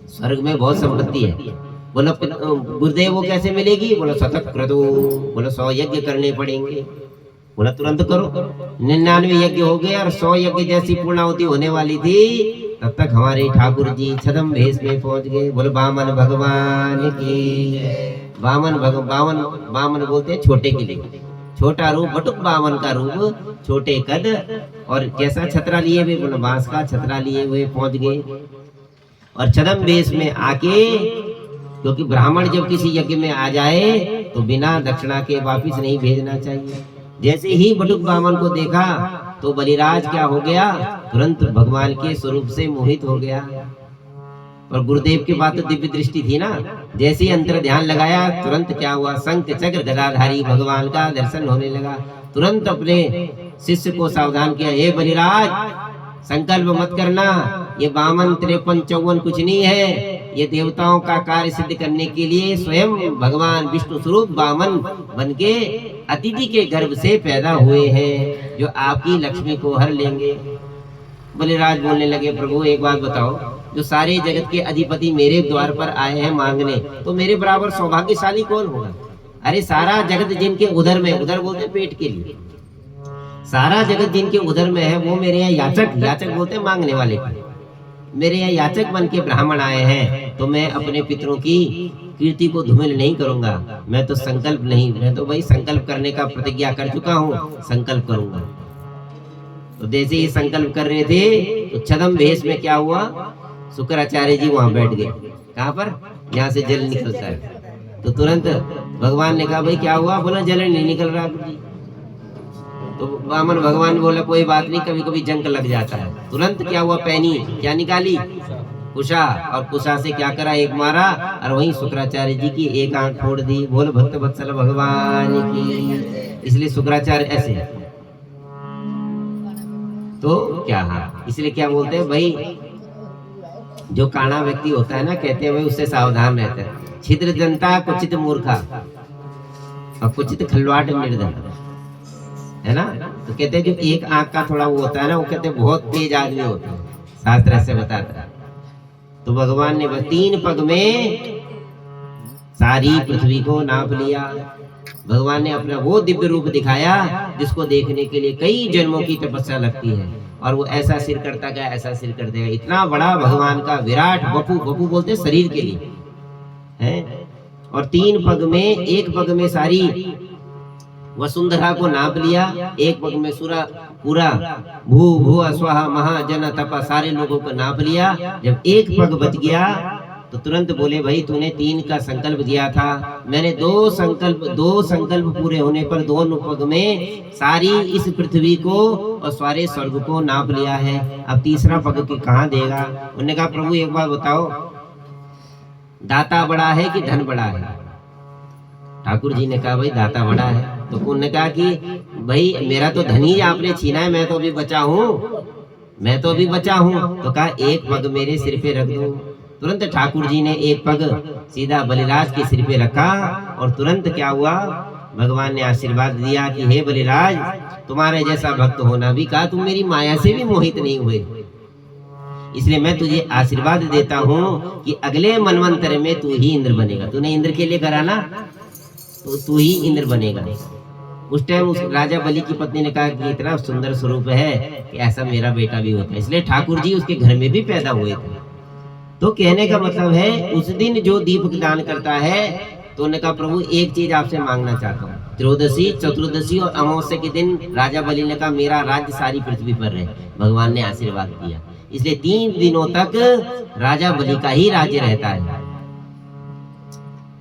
स्वर्ग में बहुत संपत्ति है। बोला गुरुदेव वो कैसे मिलेगी, बोला शतक क्रतु, बोला 100 यज्ञ करने पड़ेंगे। बोला तुरंत करो। 99 यज्ञ हो गए और 100 यज्ञ जैसी पूर्णाहुति होने वाली थी, तब तक हमारे ठाकुर जी छद्म भेष में पहुंच गए। बोले वामन भगवान की, वामन बोलते हैं छोटे के लिए, छोटा रूप, बटुक वामन का रूप, छोटे कद, और कैसा छतरा लिए हुए, बोले बांस का छतरा लिए हुए पहुंच गए। और छद्म भेष में आके, क्योंकि ब्राह्मण जब किसी यज्ञ में आ जाए तो बिना दक्षिणा के वापिस नहीं भेजना चाहिए। जैसे ही बटुक ब्राह्मण को देखा तो बलिराज क्या हो गया, तुरंत भगवान के स्वरूप से मोहित हो गया। और गुरुदेव के बाद तो दिव्य दृष्टि थी ना, जैसे ही अंतर ध्यान लगाया तुरंत क्या हुआ, शंख चक्र गदाधारी भगवान का दर्शन होने लगा। तुरंत अपने शिष्य को सावधान किया, हे बलिराज संकल्प मत करना, ये 52, 53, 54 कुछ नहीं है, ये देवताओं का कार्य सिद्ध करने के लिए स्वयं भगवान विष्णु स्वरूप वामन बनके अतिथि के गर्भ से पैदा हुए हैं, जो आपकी लक्ष्मी को हर लेंगे। बलिराज बोलने लगे, प्रभु एक बात बताओ, जो सारे जगत के अधिपति मेरे द्वार पर आए हैं मांगने, तो मेरे बराबर सौभाग्यशाली कौन होगा। अरे सारा जगत जिनके उधर में, उधर बोलते पेट के लिए, सारा जगत जिनके उधर में है वो मेरे यहाँ याचक बोलते मांगने वाले को, मेरे यहाँ याचक बन के ब्राह्मण आए हैं, तो मैं अपने पितरों की कीर्ति को धूमिल नहीं करूंगा। मैं तो संकल्प नहीं, मैं तो भाई संकल्प करने का प्रतिज्ञा कर चुका हूँ, संकल्प करूंगा। तो जैसे ही संकल्प कर रहे थे तो छद्म भेष में क्या हुआ, शुक्राचार्य जी वहां बैठ गए। कहाँ पर, यहाँ से जल निकलता है। तो तुरंत भगवान ने कहा भाई क्या हुआ, बोला जल नहीं निकल रहा जी। तो वामन भगवान बोला कोई बात नहीं, कभी कभी जंग लग जाता है। तुरंत क्या हुआ, पैनी क्या निकाली, कुशा, और कुशा से क्या करा, एक मारा, और वहीं शुक्राचार्य जी की एक आंख फोड़ दी। बोल भक्त वत्सल भगवान की। इसलिए शुक्राचार्य ऐसे, तो क्या, हाँ इसलिए क्या बोलते हैं भाई, जो काना व्यक्ति होता है ना, कहते हैं भाई उससे सावधान रहता है। छिद्र जनता कुचित मूर्खा और कुचित खलवाट निर्धन, है ना। तो कहते हैं जो एक आंख का थोड़ा वो होता है ना, वो कहते हैं बहुत तेज आदमी होता है, शास्त्र ऐसे बताता है। तो भगवान ने 3 पग में सारी पृथ्वी को नाप लिया। भगवान ने अपना वो दिव्य रूप दिखाया जिसको देखने के लिए कई जन्मों की तपस्या लगती है, और वो ऐसा सिर करता गया, ऐसा सिर कर देगा। इतना बड़ा भगवान का विराट, बपू बोलते शरीर के लिए है। और 3 पग में, एक पग में सारी वसुंधरा को नाप लिया, एक पग में पूरा भू स्वाहा महाजन तपा सारे लोगों को नाप लिया। जब एक पग बच गया तो तुरंत बोले भाई तूने 3 का संकल्प दिया था, मैंने 2 संकल्प पूरे होने पर 2 पग में सारी इस पृथ्वी को और सारे स्वर्ग को नाप लिया है, अब तीसरा पग के कहाँ देगा। उन्होंने कहा प्रभु एक बार बताओ, दाता बड़ा है कि धन बड़ा है। ठाकुर जी ने कहा भाई दाता बड़ा है। तो उन्होंने कहा कि भाई मेरा तो धन ही आपने छीना है, मैं तो अभी बचा हूँ। तो कहा एक पग मेरे सिर पे रख दो। तुरंत ठाकुर जी ने एक पग सीधा बलिराज के सिर पे रखा, और तुरंत क्या हुआ, भगवान ने आशीर्वाद दिया कि हे बलिराज, तुम्हारे जैसा भक्त होना भी, कहा तुम मेरी माया से भी मोहित नहीं हुए, इसलिए मैं तुझे आशीर्वाद देता हूँ कि अगले मनवंतर में तू ही इंद्र बनेगा। तूने इंद्र के लिए करा ना, तो तू ही इंद्र बनेगा। उस टाइम उस राजा बलि की पत्नी ने कहा कि इतना सुंदर स्वरूप है कि ऐसा मेरा बेटा भी होता है, इसलिए ठाकुर जी उसके घर में भी पैदा हुए थे। तो कहने का मतलब है उस दिन जो दीपक दान करता है, तो उन्होंने कहा प्रभु एक चीज आपसे मांगना चाहता हूँ। त्रयोदशी, चतुर्दशी और अमावस्या के दिन राजा बलि ने कहा मेरा राज्य सारी पृथ्वी पर रहे। भगवान ने आशीर्वाद दिया, इसलिए 3 दिनों तक राजा बलि का ही राज्य रहता है।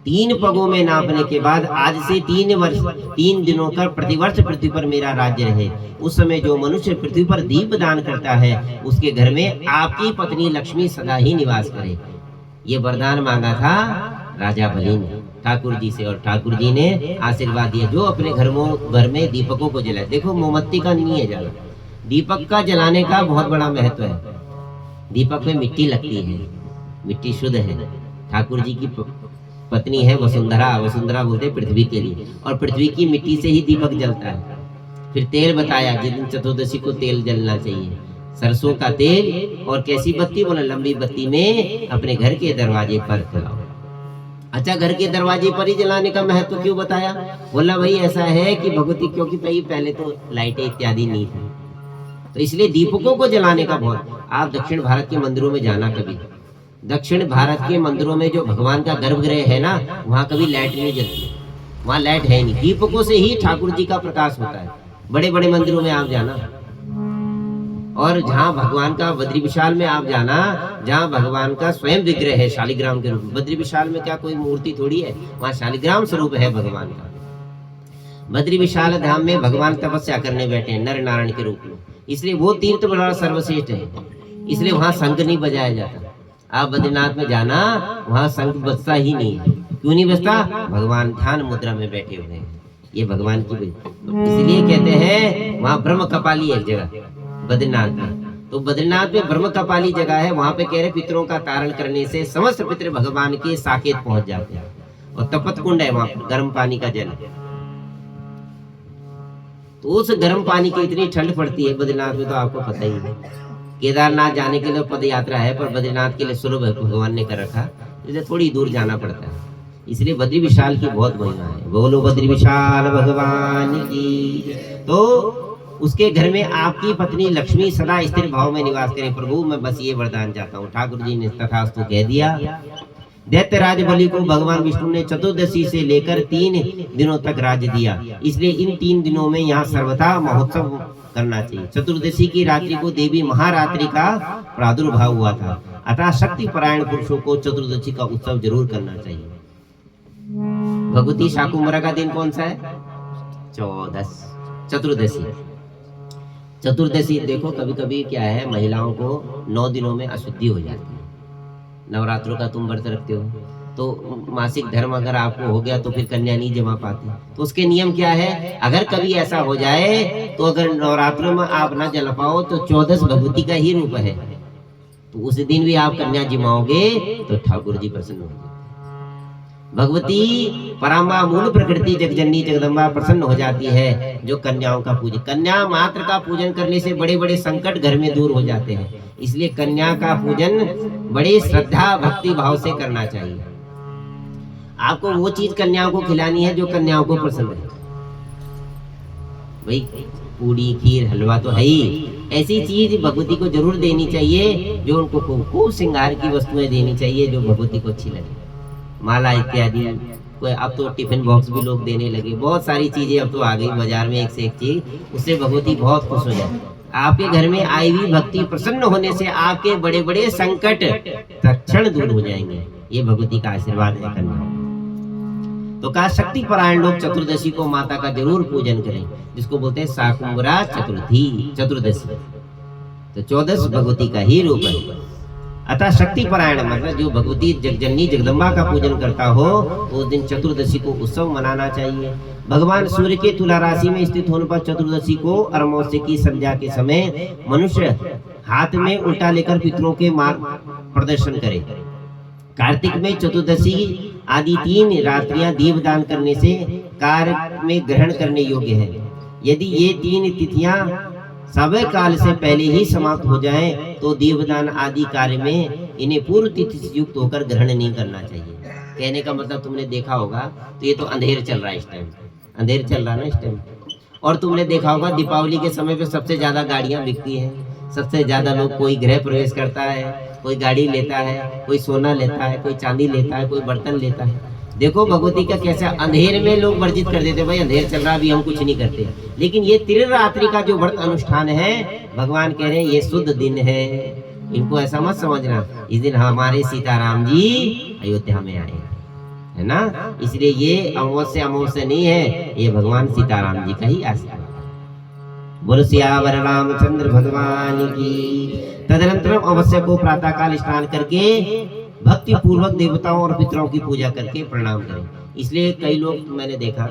3 पगों में नापने के बाद आज से 3 दिनों का प्रतिवर्ष पृथ्वी पर मेरा राज्य रहे। उस समय जो मनुष्य पृथ्वी पर दीप दान करता है उसके घर में आपकी पत्नी लक्ष्मी सदा ही निवास करे। ये वरदान मांगा था राजा बलि ने ठाकुर जी से, और ठाकुर जी ने आशीर्वाद दिया जो अपने घर में दीपकों को जलाए। देखो मोमबत्ती का नहीं है जला, दीपक का जलाने का बहुत बड़ा महत्व है। दीपक में मिट्टी लगती है, मिट्टी शुद्ध है। ठाकुर जी की पत्नी है वसुंधरा, वसुंधरा बोलते पृथ्वी के लिए, और पृथ्वी की मिट्टी से ही दीपक जलता है। फिर तेल बताया, जिस दिन चतुर्दशी को तेल जलना चाहिए, सरसों का तेल। और कैसी बत्ती बोला, लंबी बत्ती में अपने घर के दरवाजे पर जलाओ। अच्छा, घर के दरवाजे पर ही जलाने का महत्व क्यों बताया? बोला भाई ऐसा है कि भगवती, क्योंकि पहले तो लाइटें इत्यादि नहीं थी, तो इसलिए दीपकों को जलाने का बहुत। आप दक्षिण भारत के मंदिरों में जाना कभी, दक्षिण भारत के मंदिरों में जो भगवान का गर्भगृह है ना, वहाँ कभी लाइट नहीं जलती, वहाँ लाइट है नहीं। दीपकों से ही ठाकुर जी का प्रकाश होता है। बड़े बड़े मंदिरों में आप जाना, और जहाँ भगवान का, बद्री विशाल में आप जाना, जहाँ भगवान का स्वयं विग्रह है शालिग्राम के रूप में। बद्री विशाल में क्या कोई मूर्ति थोड़ी है, वहाँ शालिग्राम स्वरूप है भगवान का। बद्री विशाल धाम में भगवान तपस्या करने बैठे हैं नर नारायण के रूप में, इसलिए वो तीर्थ बड़ा सर्वश्रेष्ठ है, इसलिए वहाँ शंख नहीं बजाया जाता। आप बद्रीनाथ में जाना, वहाँ शंख बजता ही नहीं है। क्यों नहीं बजता? भगवान ध्यान मुद्रा में बैठे हुए हैं, ये भगवान की। इसलिए कहते हैं वहाँ ब्रह्म कपाली एक जगह बद्रीनाथ में, तो बद्रीनाथ में ब्रह्म कपाली जगह है। वहाँ पे कह रहे पितरों का तारण करने से समस्त पितर भगवान के साकेत पहुंच जाते हैं। और तपत कुंड है वहाँ पर, गर्म पानी का जल। तो उस गर्म पानी की इतनी ठंड पड़ती है बद्रीनाथ में, तो आपको पता ही है। केदारनाथ जाने के लिए पद यात्रा है, पर बद्रीनाथ के लिए सुलभ भगवान ने कर रखा, इसलिए थोड़ी दूर जाना पड़ता है। इसलिए बद्री विशाल की बहुत महिमा है। बोलो बद्री विशाल भगवान की। तो उसके घर में आपकी पत्नी लक्ष्मी सदा स्थिर भाव में निवास करे। प्रभु मैं बस ये वरदान चाहता हूँ। ठाकुर जी ने तथास्तु कह दिया। दैत्यराज बलि को भगवान विष्णु ने चतुर्दशी से लेकर 3 दिनों तक राज्य दिया, इसलिए इन 3 दिनों में यहाँ सर्वथा महोत्सव करना चाहिए। चतुर्दशी की रात्रि को देवी महारात्रि का प्रादुर्भाव हुआ था, अतः शक्ति परायण पुरुषों को चतुर्दशी का उत्सव जरूर करना चाहिए। भगवती शाकुंभरा का दिन कौन सा है? 14 चतुर्दशी। चतुर्दशी देखो कभी कभी क्या है, महिलाओं को 9 दिनों में अशुद्धि हो जाती है। नवरात्रों का तुम व्रत रखते हो, तो मासिक धर्म अगर आपको हो गया तो फिर कन्या नहीं जमा पाती, तो उसके नियम क्या है? अगर कभी ऐसा हो जाए तो अगर नवरात्रों में आप ना जल पाओ तो 14 भगवती का ही रूप है, तो उस दिन भी आप कन्या जमाओगे तो ठाकुर जी प्रसन्न होंगे। भगवती परामा मूल प्रकृति जगजननी जगदम्बा प्रसन्न हो जाती है जो कन्याओं का पूजन। कन्या मात्र का पूजन करने से बड़े बड़े संकट घर में दूर हो जाते हैं, इसलिए कन्या का पूजन बड़े श्रद्धा भक्ति भाव से करना चाहिए। आपको वो चीज कन्याओं को खिलानी है जो कन्याओं को पसंद है। भाई पूड़ी खीर हलवा तो है ही, ऐसी चीज भगवती को जरूर देनी चाहिए जो उनको खूब श्रृंगार की वस्तुएं देनी चाहिए जो भगवती को अच्छी लगे, माला इत्यादि। कोई अब तो टिफिन बॉक्स भी लोग देने लगे, बहुत सारी चीजें अब तो आ गई बाजार में, एक से एक चीज, उससे भगवती बहुत खुश हो जाती। आपके घर में आई हुई भक्ति प्रसन्न होने से आपके बड़े बड़े संकट तत्क्षण दूर हो जाएंगे। ये भगवती का आशीर्वाद है कन्या। तो कहा शक्ति परायण लोग चतुर्दशी को माता का जरूर पूजन करें, जिसको बोलते हैं शाकुंभरा चतुर्दशी। तो 14 भगवती का ही रूप है। अतः शक्ति परायण मतलब जो भगवती जगजननी जगदम्बा का पूजन करता हो तो उस दिन चतुर्दशी को उत्सव मनाना चाहिए। भगवान सूर्य के तुला राशि में स्थित होने पर चतुर्दशी को अमावस्या की संध्या के समय मनुष्य हाथ में उल्टा लेकर पितरों के मार्ग प्रदर्शन करे। कार्तिक में चतुर्दशी आदि 3 रात्रियां दीपदान करने से कार्य में ग्रहण करने योग्य है। यदि ये 3 तिथियां समय काल से पहले ही समाप्त हो जाए तो दीवदान आदि कार्य में इन्हें पूर्व तिथि से युक्त होकर ग्रहण नहीं करना चाहिए। कहने का मतलब तुमने देखा होगा, तो ये तो अंधेर चल रहा है इस टाइम, अंधेर चल रहा है ना इस टाइम। और तुमने देखा होगा दीपावली के समय पे सबसे ज्यादा गाड़ियां बिकती हैं, सबसे ज्यादा लोग, कोई गृह प्रवेश करता है, कोई गाड़ी लेता है, कोई सोना लेता है, कोई चांदी लेता है, कोई बर्तन लेता है। देखो भगवती का कैसा अंधेर में लोग वर्जित कर देते, भाई अंधेर चल रहा, अभी हम कुछ नहीं करते। लेकिन ये त्रिरात्रि का जो व्रत अनुष्ठान है, भगवान कह रहे हैं ये शुद्ध दिन है, इनको ऐसा मत समझना इस दिन हमारे सीताराम जी अयोध्या में आए, है ना। इसलिए ये अमावस्या नहीं है, ये भगवान सीताराम जी का ही आशीर्वाद। बोलो सियावर रामचंद्र भगवान की। तदनंतर अमावस्या को प्रातः काल स्नान करके भक्ति पूर्वक देवताओं और पितरों की पूजा करके प्रणाम करें। इसलिए कई लोग मैंने देखा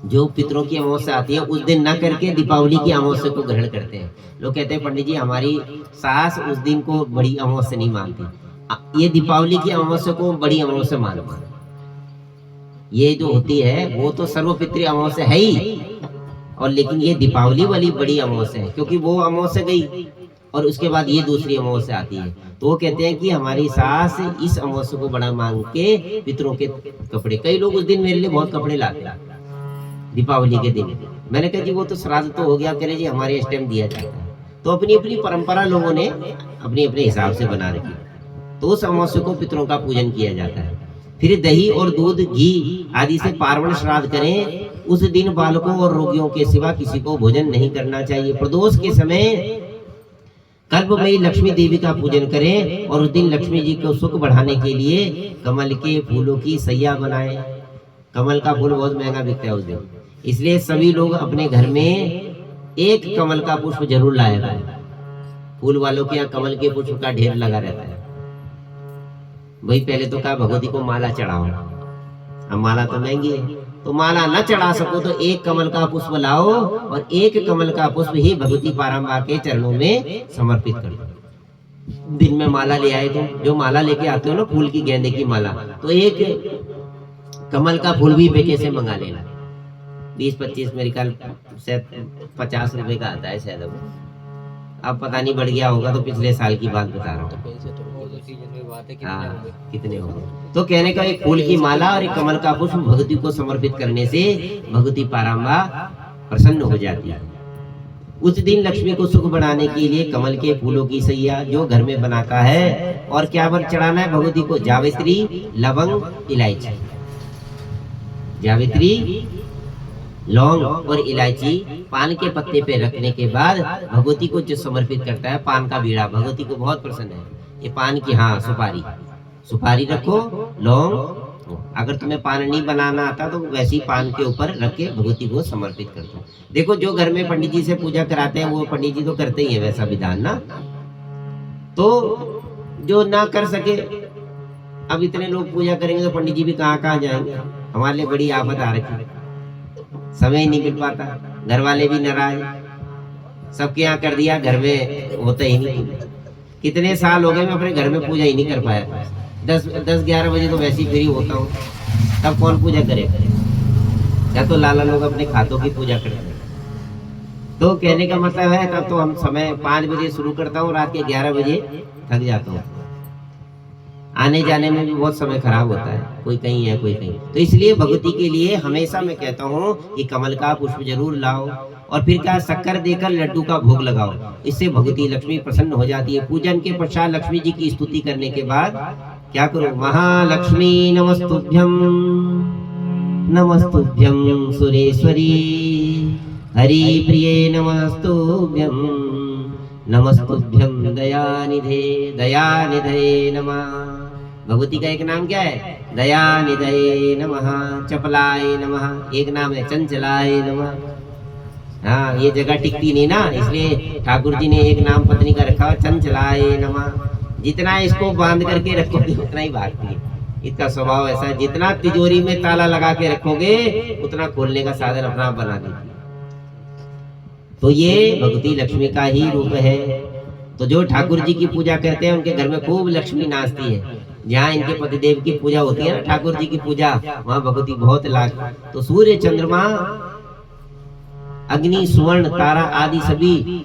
जो पितरों की अमावस्या आती है उस दिन न करके दीपावली की अमावस्या को ग्रहण करते हैं। लोग कहते हैं पंडित जी हमारी सास उस दिन को बड़ी अमावस्या नहीं मानती, ये दीपावली की अमावस्या को बड़ी अमावस्या मानते। ये जो होती है वो तो सर्वपितृ अमावस्या है ही, और लेकिन ये दीपावली वाली बड़ी अमावस्या है, क्योंकि वो अमावस्या गई और उसके बाद ये दूसरी अमावस्या आती है। तो वो कहते हैं कि हमारी सास इस अमावस्या को बड़ा मांग के पितरों के कपड़े, कई लोग उस दिन मेरे लिए बहुत कपड़े लाते हैं दीपावली के दिन। मैंने कहा जी वो तो श्राद्ध तो हो गया, कह रहे जी हमारे इस टाइम दिया जाता है। तो अपनी अपनी परंपरा लोगों ने अपने अपने हिसाब से बना रखी, तो उस अमावस्या को पितरों का पूजन किया जाता है। फिर दही और दूध घी आदि से पार्वण श्राद्ध करें। उस दिन बालकों और रोगियों के सिवा किसी को भोजन नहीं करना चाहिए। प्रदोष के समय कल्पमयी लक्ष्मी देवी का पूजन करें और उस दिन लक्ष्मी जी को सुख बढ़ाने के लिए कमल के फूलों की सैया बनाएं। कमल का फूल बहुत महंगा बिकता है उस दिन, इसलिए सभी लोग अपने घर में एक कमल का पुष्प जरूर लाएगा। फूल वालों के यहाँ कमल के पुष्प का ढेर लगा रहता है। भाई पहले तो कहा भगवती को माला चढ़ाओ, अब माला तो महंगी है, तो माला न चढ़ा सको तो एक कमल का पुष्प लाओ और एक कमल का पुष्प ही भगवती पारंबा के चरणों में समर्पित कर दो। दिन में माला ले आए, तुम जो माला लेके आते हो ना फूल की, गेंदे की माला, तो एक कमल का फूल भी बेटे से मंगा लेना। 20-25 मेरे ख्याल शायद 50 रुपए का आता है शायद, अब पता नहीं बढ़ गया होगा, तो पिछले साल की बात बता रहा हूँ। हाँ कितने होंगे। तो कहने का एक फूल की माला और एक कमल का पुष्प भगवती को समर्पित करने से भगवती पारंबा प्रसन्न हो जाती है। उस दिन लक्ष्मी को सुख बढ़ाने के लिए कमल के फूलों की सैया जो घर में बनाता है, और क्या वर चढ़ाना है भगवती को, जावित्री, लवंग, इलायची। जावित्री, लौंग और इलायची पान के पत्ते पे रखने के बाद भगवती को जो समर्पित करता है, पान का बीड़ा भगवती को बहुत पसंद है। ये पान की, हाँ सुपारी रखो, लौंग, अगर तुम्हें पान नहीं बनाना आता तो वैसे ही पान के ऊपर रख के भगवती को समर्पित कर दो। देखो जो घर में पंडित जी से पूजा कराते हैं वो पंडित जी तो करते ही है वैसा विधान ना, तो जो ना कर सके, अब इतने लोग पूजा करेंगे तो पंडित जी भी कहाँ कहाँ जाएंगे। हमारे लिए बड़ी आफत आ रखी, समय ही नहीं मिल पाता, घर वाले भी नाराज, सबके यहाँ कर दिया, घर में होता ही नहीं। कितने साल हो गए मैं अपने घर में पूजा ही नहीं कर पाया। 10-11 बजे तो वैसे ही फ्री होता हूँ, तब कौन पूजा करे, या तो लाला लोग अपने खातों की पूजा करते हैं। तो कहने का मतलब है तब तो हम समय 5 बजे शुरू करता हूँ, रात के 11 बजे थक जाता हूँ। आने जाने में भी बहुत समय खराब होता है, कोई कहीं है कोई कहीं। तो इसलिए भगवती के लिए हमेशा मैं कहता हूँ कि कमल का पुष्प जरूर लाओ, और फिर क्या शक्कर देकर लड्डू का भोग लगाओ, इससे भगवती लक्ष्मी प्रसन्न हो जाती है। पूजन के पश्चात लक्ष्मी जी की स्तुति करने के बाद क्या करो, महालक्ष्मी नमस्तुभ्यं, नमस्तुभ्यं सुरेश्वरी, हरि प्रिये नमस्तुभ्यं, नमस्तुभ्यं दयानिधे, दयानिधे नमः। भगवती का एक नाम क्या है, दयानिधे नमः, चपलाय नमः, एक नाम है चंचलाय नमः। हाँ ये जगह टिकती नहीं ना, इसलिए ठाकुर जी ने एक नाम पत्नी का रखा, चंचलाय नमः। जितना इसको बांध करके रखोगे उतना ही भागती है, इसका स्वभाव ऐसा है। जितना तिजोरी में ताला लगा के रखोगे उतना खोलने का साधन अपना बना देती है। तो ये भगवती लक्ष्मी का ही रूप है। तो जो ठाकुर जी की पूजा करते हैं उनके घर में खूब लक्ष्मी नाचती है। जहाँ इनके पतिदेव की पूजा होती है ना, ठाकुर जी की पूजा, वहाँ भगवती बहुत लाग। तो सूर्य चंद्रमा अग्नि, सुवर्ण, तारा आदि सभी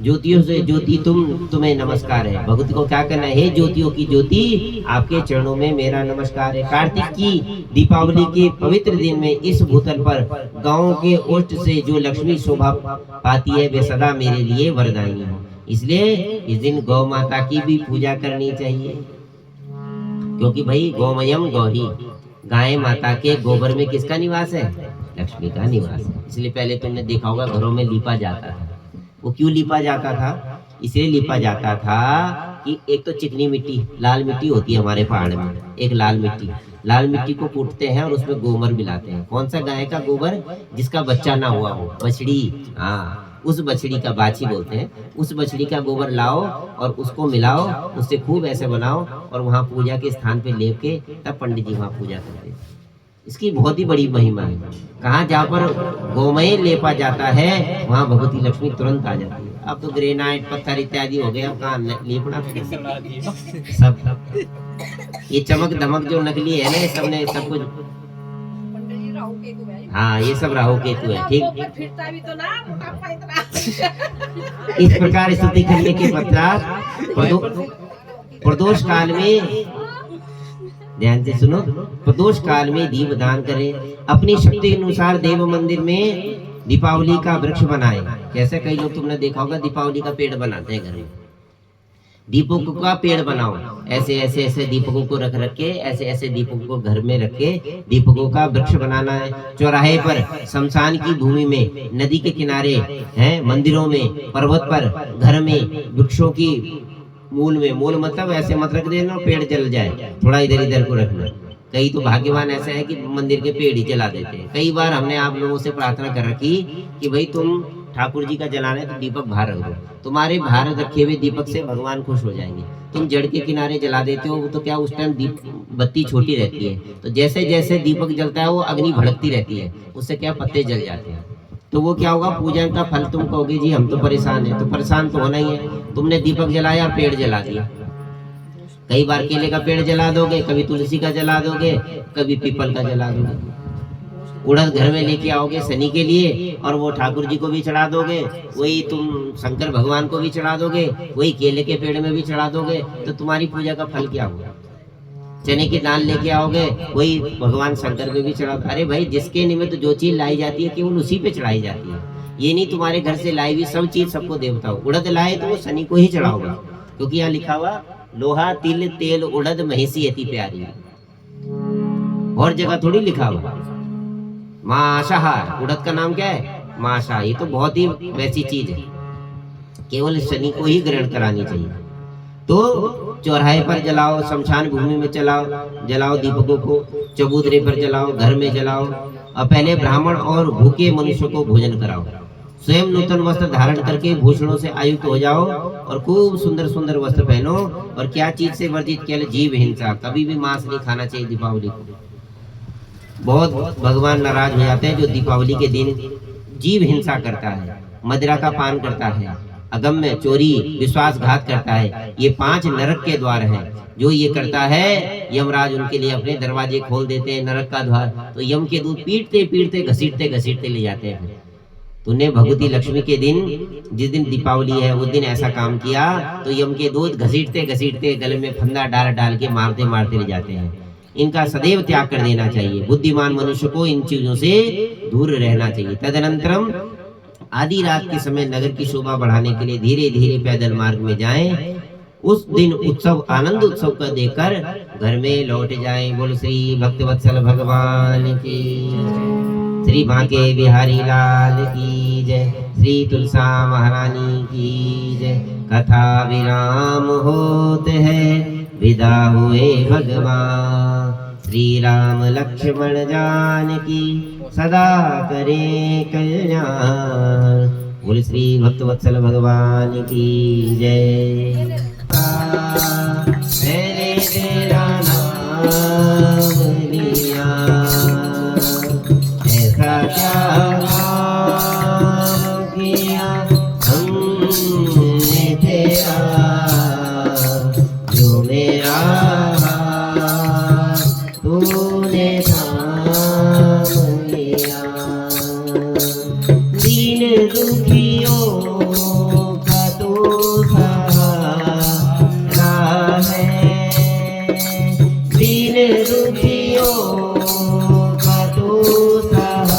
ज्योतियों से ज्योति तुम्हें नमस्कार है। भगवती को क्या करना है? ज्योतियों की ज्योति आपके चरणों में मेरा नमस्कार है। कार्तिक की दीपावली के पवित्र दिन में इस भूतल पर गांव के ओष्ठ से जो लक्ष्मी शोभा पाती है वे सदा मेरे लिए वरदायिनी हो। इसलिए इस दिन गौ माता की भी पूजा करनी चाहिए, क्योंकि भाई गौमयम गौरी, गाय माता के गोबर में किसका निवास है? लक्ष्मी का निवास है। इसलिए पहले तुमने देखा होगा घरों में लीपा जाता था। वो क्यों लीपा जाता था? इसलिए लीपा जाता था कि एक तो चिकनी मिट्टी, लाल मिट्टी होती है हमारे पहाड़ में, एक लाल मिट्टी को कूटते हैं और उसमें गोबर मिलाते हैं। कौन सा? गाय का गोबर, जिसका बच्चा ना हुआ हो, बछड़ी। हाँ, उस बछड़ी का, बाछी बोलते हैं, उस बछड़ी का गोबर लाओ और उसको मिलाओ, उससे खूब ऐसे बनाओ और वहाँ पूजा के स्थान पे लेप के तब पंडित जी वहाँ पूजा करते हैं। इसकी बहुत ही बड़ी महिमा है। कहाँ? जहाँ पर गोमय लेपा जाता है वहाँ भगवती लक्ष्मी तुरंत आ जाती है। अब तो ग्रेनाइट, पत्थर इत्यादि हो गए, अब कहाँ लेपना सब ये चमक धमक जो नकली है ना, सबने सब कुछ। हाँ, ये सब राहु केतु है। ठीक, इस प्रकार स्तुति करने के पश्चात प्रदोष काल में, ध्यान से सुनो, प्रदोष काल में दीप दान करें। अपनी शक्ति के अनुसार देव मंदिर में दीपावली का वृक्ष बनाए। कैसे? कई लोग तुमने देखा होगा दीपावली का पेड़ बनाते हैं घर में। दीपकों का पेड़ बनाओ, ऐसे ऐसे ऐसे दीपकों को रख के, ऐसे ऐसे दीपकों को घर में रख के दीपकों का वृक्ष बनाना है। चौराहे पर, शमशान की भूमि में, नदी के किनारे, हैं मंदिरों में, पर्वत पर, घर में, वृक्षों की मूल में, मूल मतलब ऐसे मत रख देना पेड़ जल जाए, थोड़ा इधर इधर को रखना। कई तो भाग्यवान ऐसे है कि मंदिर के पेड़ ही जला देते हैं। कई बार हमने आप लोगों से प्रार्थना कर रखी कि भाई तुम ठाकुर जी का जलाना है तो दीपक बाहर रख दो। तुम्हारे बाहर रखे हुए दीपक से भगवान खुश हो जाएंगे। तुम जड़ के किनारे जला देते हो, वो तो क्या उस टाइम दीप बत्ती छोटी रहती है, तो जैसे जैसे दीपक जलता है वो अग्नि भड़कती रहती है, उससे क्या पत्ते जल जाते हैं। तो वो क्या होगा? पूजन का फल तुम कहोगे जी हम तो परेशान हैं। तो परेशान तो होना ही है। तुमने दीपक जलाया और पेड़ जला दिया। कई बार केले का पेड़ जला दोगे, कभी तुलसी का जला दोगे, कभी पीपल का जला दोगे। उड़द घर में लेके आओगे शनि के लिए और वो ठाकुर जी को भी चढ़ा दोगे, वही तुम शंकर भगवान को भी चढ़ा दोगे, वही केले के पेड़ में भी चढ़ा दोगे, तो तुम्हारी पूजा का फल क्या होगा? चने की दाल लेके आओगे, वही भगवान शंकर पे भी चढ़ा। अरे भाई, जिसके निमित्त जो चीज लाई जाती है केवल उसी पे चढ़ाई जाती है। ये नहीं तुम्हारे घर से लाई हुई सब चीज सबको देवता हो। उड़द लाए तो वो शनि को ही चढ़ाओगे, क्योंकि यहाँ लिखा हुआ लोहा तिल तेल उड़द महिषी अति प्यारी। और जगह थोड़ी लिखा हुआ मांसाहार। उड़द का नाम क्या है? माशा। ये तो बहुत ही वैसी चीज है, केवल शनि को ही ग्रहण करानी चाहिए। तो चौराहे पर जलाओ, शमशान भूमि में जलाओ दीपकों को, चबूतरे पर जलाओ, घर में जलाओ। और पहले ब्राह्मण और भूखे मनुष्य को भोजन कराओ। स्वयं नूतन वस्त्र धारण करके भूषणों से आयुक्त हो जाओ और खूब सुंदर सुंदर वस्त्र पहनो। और क्या चीज से वर्जित किया? जीव हिंसा। कभी भी मांस नहीं खाना चाहिए दीपावली को। बहुत भगवान नाराज हो जाते हैं जो दीपावली के दिन जीव हिंसा करता है, मदिरा का पान करता है, अगम्य, चोरी, विश्वासघात करता है। ये 5 नरक के द्वार हैं। जो ये करता है यमराज उनके लिए अपने दरवाजे खोल देते हैं, नरक का द्वार। तो यम के दूत पीटते पीटते घसीटते घसीटते ले जाते हैं। तूने भगवती लक्ष्मी के दिन, जिस दिन दीपावली है उस दिन ऐसा काम किया तो यम के दूत घसीटते घसीटते गले में फंदा डाल डाल के मारते मारते ले जाते हैं। इनका सदैव त्याग कर देना चाहिए। बुद्धिमान मनुष्य को इन चीजों से दूर रहना चाहिए। तदनंतरम आधी रात के समय नगर की शोभा बढ़ाने के लिए धीरे धीरे पैदल मार्ग में जाएं। उस दिन उत्सव, आनंद उत्सव का देकर घर में लौट जाएं। बोल श्री भक्तवत्सल भगवान की, श्री बांके बिहारी लाल की जय, श्री तुलसा महारानी की जय। कथा विराम होते हैं, विदा हुए भगवान। श्री राम लक्ष्मण जानकी सदा करे कल्याण। बोल श्री भक्तवत्सल भगवान की जय। मैंने तेरा नाम लिया, ऐसा क्या काम किया हमने तेरा, जो मेरा तूने थाम लिया। दीन दुखियों का तो सहारा है, दीन दुखियों का तो सहारा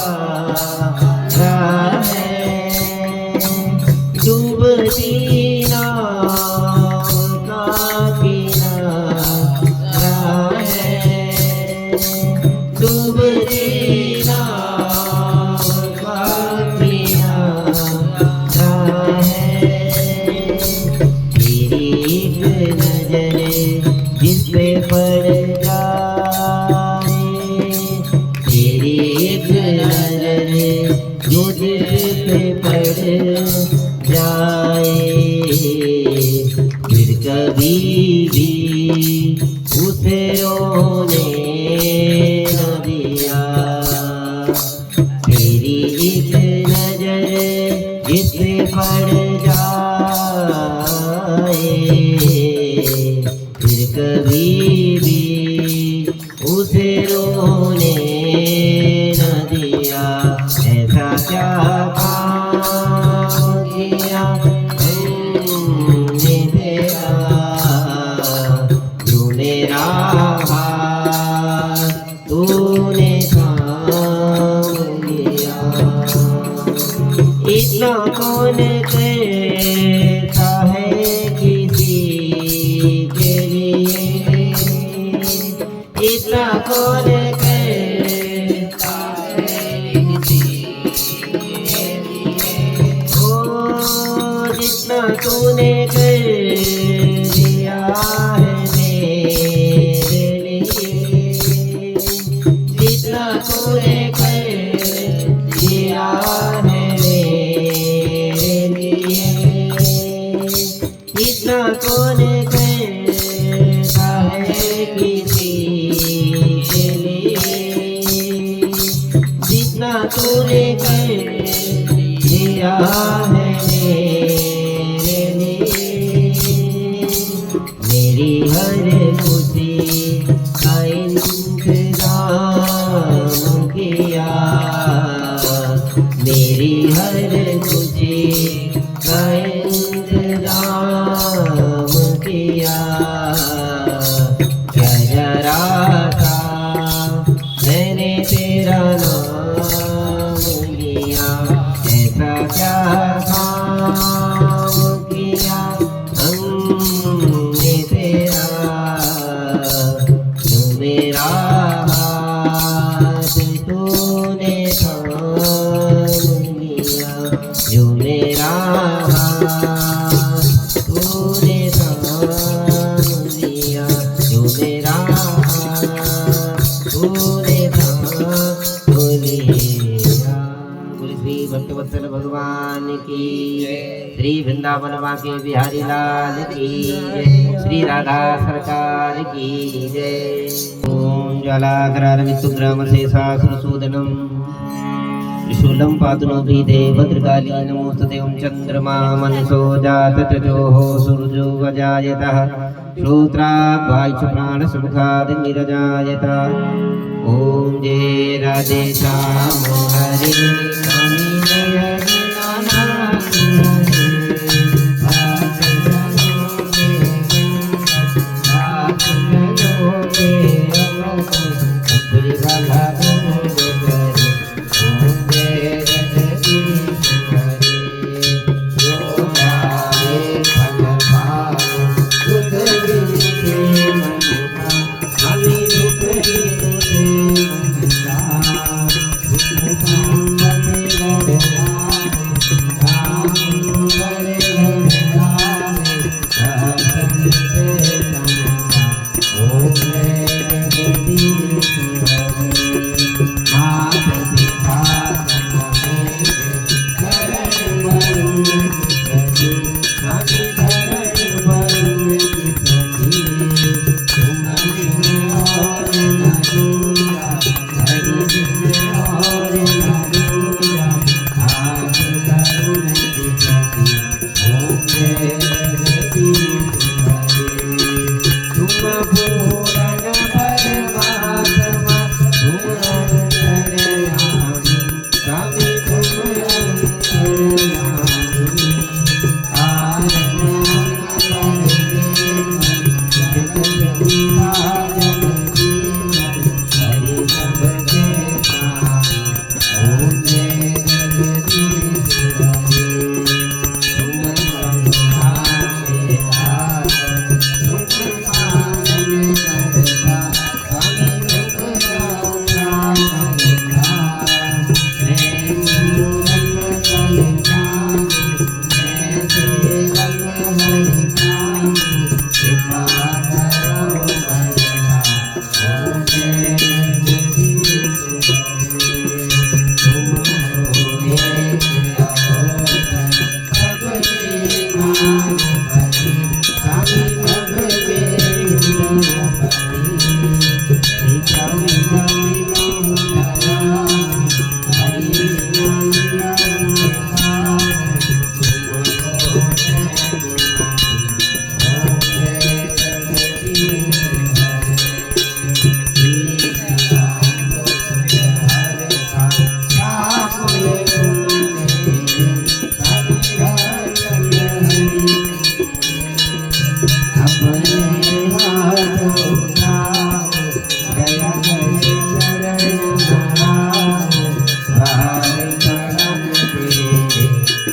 है, डूबती नाव का किनारा है, डूबती नाव का किनारा है। तेरी एक नजर जिस पे पड़ जाए, तेरी एक नजर जो जिस पे पड़ जाए, फिर कभी भी उसे रोने न दिया। तेरी एक नजर जिस पे पड़ जाए, फिर कभी भी उसे रोने न दिया। ऐसा क्या काम किया हमने तेरा, जो मेरा हाथ तूने थाम लिया। इतना कौन करता है किसी के लिए, इतना कौन करता है किसी के लिए। ओ जितना तूने कर दिया है मेरे लिए, जितना तूने कर दिया है मेरे लिए, इतना कौन करता है किसी के लिए, जितना तूने कर दिया है मेरे लिए। मेरी हर खुशी का इंतजाम किया, मेरी हर खुशी का इंतजाम किया। क्या जरा था मैंने तेरा नाम लिया, ऐसा क्या काम किया हमने तेरा, जो मेरा हाथ तूने थाम लिया, जो मेरा हाथ तूने थाम लिया, जो मेरा हाथ तूने थाम लिया। बोले श्री भक्तवत्सल भगवान की जय, श्री वृंदावन बांके बिहारी लाल की जय, श्री राधा सरकार की जय। ओम ज्वालाकरारवितुग्राम शेषासुरसूदनम त्रिशूलं पातुनो भीते भद्रकाली नमोस्तुते। ओं चंद्रमा मनसो जाततजोः सूर्यो वजायतः, श्रोत्राद्वायुश्च प्राणसमुखादिनिरजायत। ओं जय राधे श्याम हरे स्वामी हरे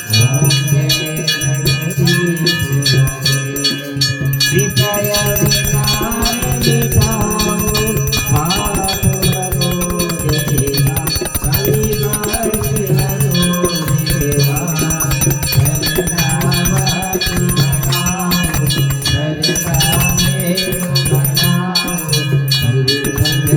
ओम जय जगदीश हरे विषय विकार मिटाओ पाप हरो देवा स्वामी वर्ष हरो देवा शरणावति बनाओ शरणा में बनाओ गुरु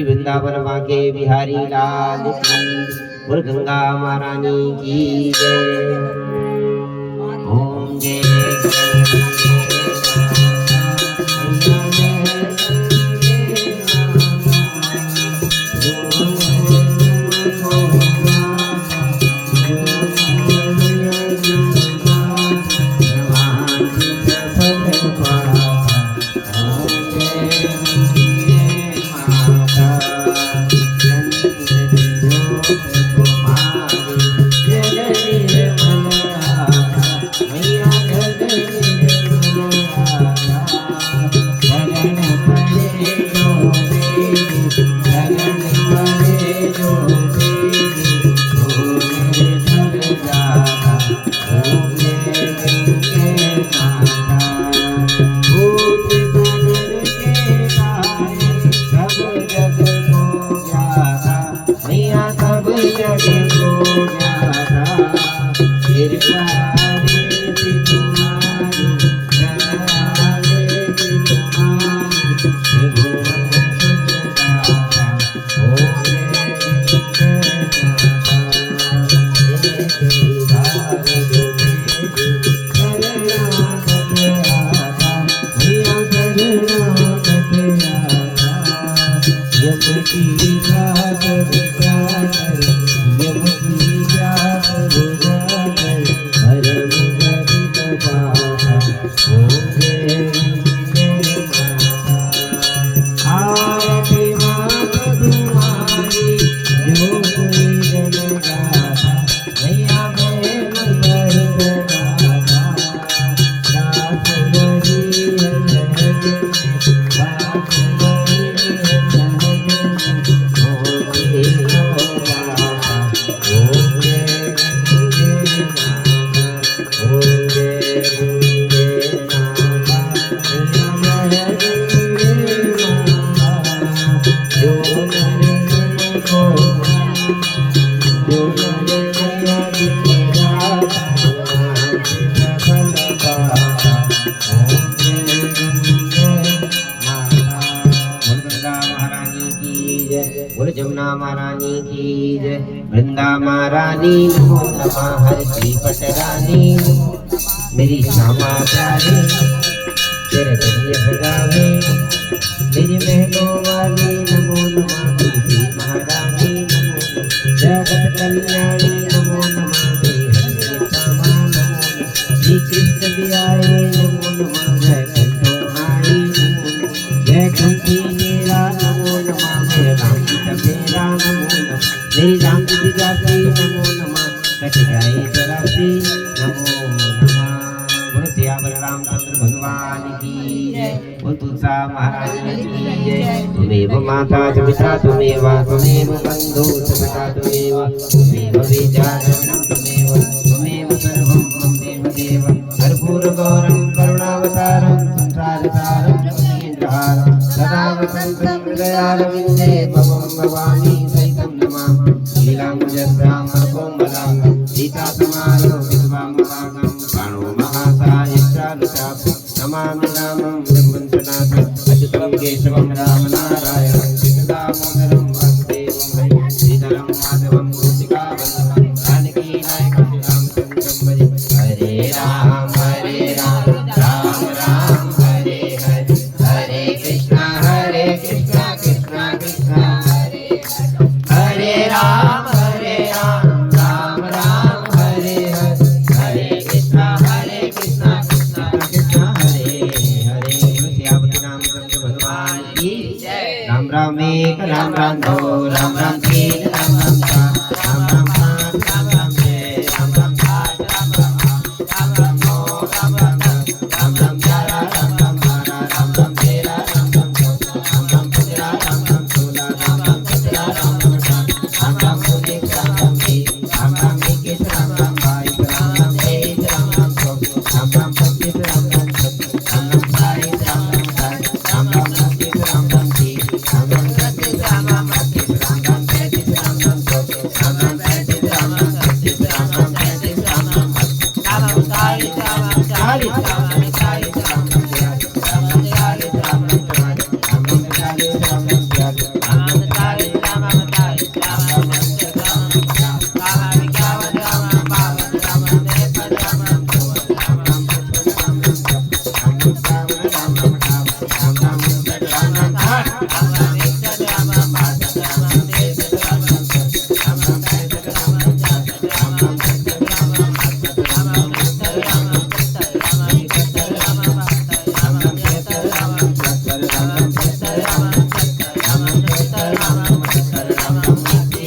वृंदावन बांके बिहारी लाल की और गंगा महारानी की जय। ओम जय जमुना महारानी की जय। वृंदा महारानी नमो नमः, हर श्री पटरानी मेरी श्यामा प्यारी तेरे करिए सगावे, मेरी महलों वाली नमो नमः, तुलसी महारानी नमो नमः, जगत कल्याणी नमो नमः, हरे श्यामा नमो नमः, श्री कृष्ण बियाए नमो नमः, जय कंठो आई नमो नमः, जय कुंती नीरा नमो नमः। राम की तपेरा नमो नमः मेरी राम की दिव्यासी नमो नमः कट जाए जरासी नमो नमः बोलो सियावर रामचंद्र भगवान की जय बोल तुलसा महाराज की जय तुमेव माता च पिता तुमेव बंधु च पिता तुमेव विद्या तुमेव सर्वं मम देव कर्पूर गौरं करुणावतारं संसारसारं जगदीन्द्रहारं सदा वसन्तं हृदयारविन्दे भवं भवानी सहितं नमामि लीलां कोमलां सीतासमायो विद्वामभागं प्राणो महासायित्रालुचापं नमामि रामं रघुवंशनाथं अच्युतं केशवं रामनारायणं कृष्णदामोदरं वासुदेवं हरिं श्रीधरं माधवं गोपिकावल्लभं जानकी नायकं रामचन्द्रं भजे हरे राम राम राम हरे हरे हरे कृष्णा कृष्ण कृष्ण हरे हरे राम राम राम हरे हरे हरे कृष्णा कृष्ण कृष्ण हरे हरे श्यामति रामचंद्र भगवान की जय राम राम एक राम राम दो राम राम तीन राम राम चार राम राम पाँच राम राम छः राम राम सात राम राम आठ राम राम नौ राम राम दस राम राम 11 राम राम 12 राम राम 13 राम राम 14 राम राम 15 राम राम 16 राम राम 17 राम राम 18 राम राम 19 राम राम 20 राम राम 21 राम राम 22 राम राम 23 राम राम 24 राम राम 25 राम राम 26 राम राम 27 राम राम 28 राम राम 29 राम राम 30 राम राम 31 राम राम 32 राम राम 33 राम राम 34 राम राम 35 राम राम 36 राम राम 37 राम राम 40 राम राम 41 राम राम 42 राम राम 43 राम राम 44 राम राम 45 राम राम 46 राम राम 47 राम राम 48 राम राम 49 राम राम 50 राम राम 51 राम राम 52 राम राम 53 राम राम 54 राम राम 55 राम राम 56 राम राम 57 राम राम 58 राम राम 59 राम राम 60 राम राम 61 राम राम 62 राम राम 63 राम राम 64 राम राम 65 राम राम 66 राम राम 67 राम राम 68 राम राम 69 राम राम 70 राम राम 71 राम राम 72 राम राम 73 राम राम 74 राम राम 75 राम राम 76 राम राम 77 राम राम 78 राम राम 80 राम राम 80 राम राम 81 राम राम 82 राम राम 83 राम राम 84 राम राम 85 राम राम 86 राम राम 87 राम राम 88 राम राम 89 राम राम 90 राम राम 91 राम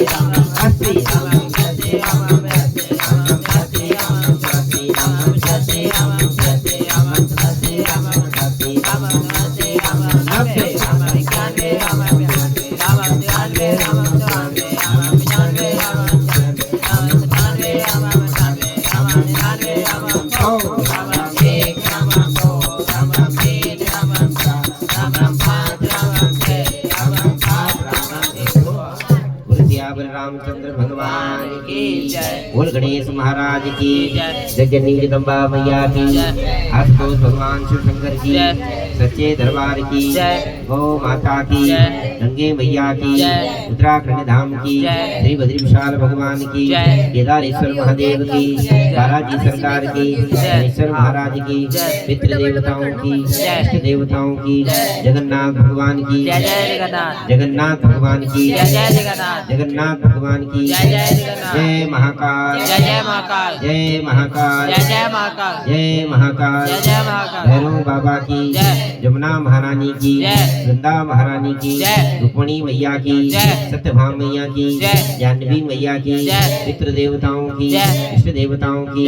राम 92 राम राम 93 राम राम 94 राम राम 95 राम राम 96 राम राम 97 राम राम 98 राम राम 99 राम राम 100 राम राम 1 राम राम 2 राम राम 3 राम राम 4 राम राम 5 राम राम 6 राम राम 7 राम राम 1 बोल सियावर रामचंद्र भगवान की जय बोल गणेश महाराज की जय जगन्नी जगदम्बा मैया की जय आशुतोष भगवान शिव शंकर की जय सच्चे दरबार की जय गौ माता की जय गंगे मैया की जय उत्तराखंड धाम की जय श्री बद्री विशाल भगवान की जय केदारेश्वर महादेव की बालाजी सरकार की गणेश्वर महाराज की पितृ देवताओं की इष्ट देवताओं की जगन्नाथ भगवान की जगन्नाथ भगवान की जगन्नाथ भगवान की जय महाकाल जय महाकाल जय महाकाल जय महाकाल जय महाकाल जय महाकाल भैरव बाबा की जमुना महारानी की वृंदा महारानी की रुक्मणी मैया की सत्यभामा मैया की जानवी मैया की पितृ देवताओं की इष्ट देवताओं की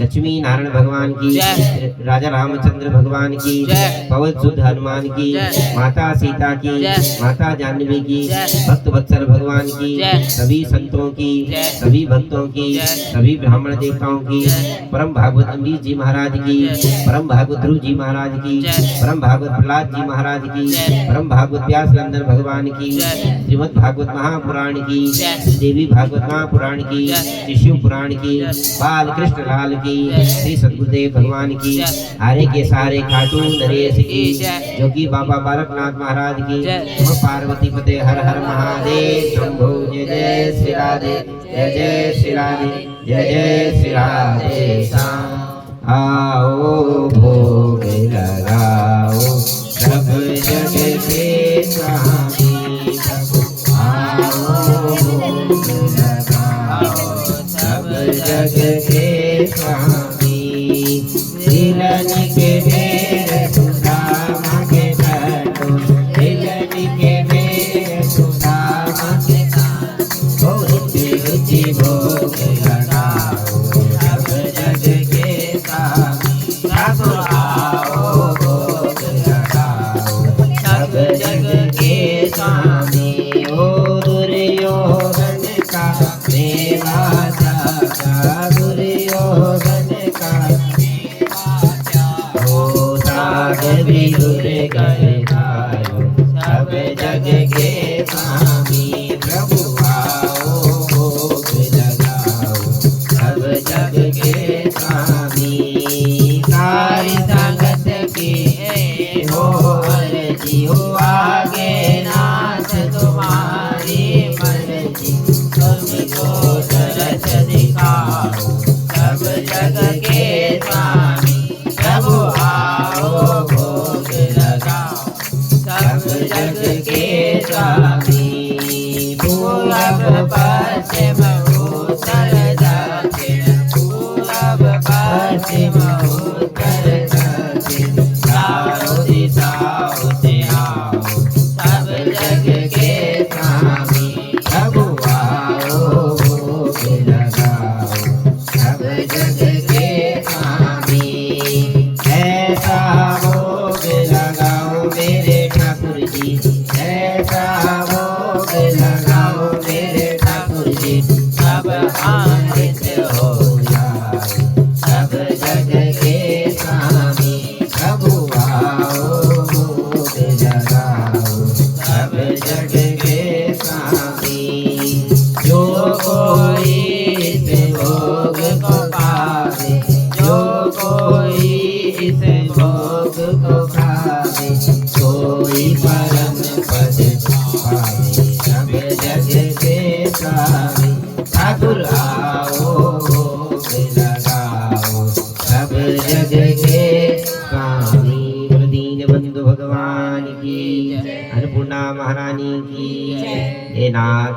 लक्ष्मी नारायण भगवान की राजा रामचंद्र भगवान की पवन सुध हनुमान की माता सीता की माता जानवी की भक्त वत्सल भगवान की सभी संतों की सभी भक्तों की सभी ब्राह्मण देवताओं की परम भागवत अम्बरीश जी महाराज की परम भागवत ध्रुव जी महाराज की परम भागवत प्रहलाद जी महाराज की परम भागवत व्यास नंदन भगवान की श्रीमद् भागवत महापुराण की देवी भागवत महापुराण की शिशु पुराण की बाल कृष्ण लाल की श्री सद्गुरुदेव भगवान की आरे के सारे खाटू नरेश की जो कि बाबा बालकनाथ महाराज की पार्वती पते हर हर महादेव शंभो जय जय श्री राधे जय जय श्री राधे जय जय श्री राधे श्याम आओ भोग लगाओ सब जग के स्वामी आओ भोग लगाओ सब जग के स्वामी दिलन के ढेर सुदामा के घटो दिलन के ढेर सुदामा तुम्हारी मर्जी, तुमको दरस दिखाओ। सब जग के स्वामी प्रभु आओ भोग लगाओ। सब जग के स्वामी पूरब पश्चिम उत्तर दक्षिण, पूरब पश्चिम उत्तर दक्षिण, चारों दिशाओं से आओ। सब जग के स्वामी प्रभु आओ भोग लगाओ। सब जग के स्वामी ऐसा भोग लगाओ मेरे ठाकुर जी, ऐसा भोग लगाओ मेरे ठाकुर जी, सब आनंद हो जाए। सब जग के स्वामी प्रभु आओ भोग लगाओ। सब जग के स्वामी जो कोई इस भोग को पावे, जो कोई इस भोग को पावे, कोई परम पद पावे। सब जग के स्वामी ठाकुर आओ भोग लगाओ। सब जग के स्वामी दीन बंधु भगवान की, अन्नपूर्णा महारानी की। हे नाथ,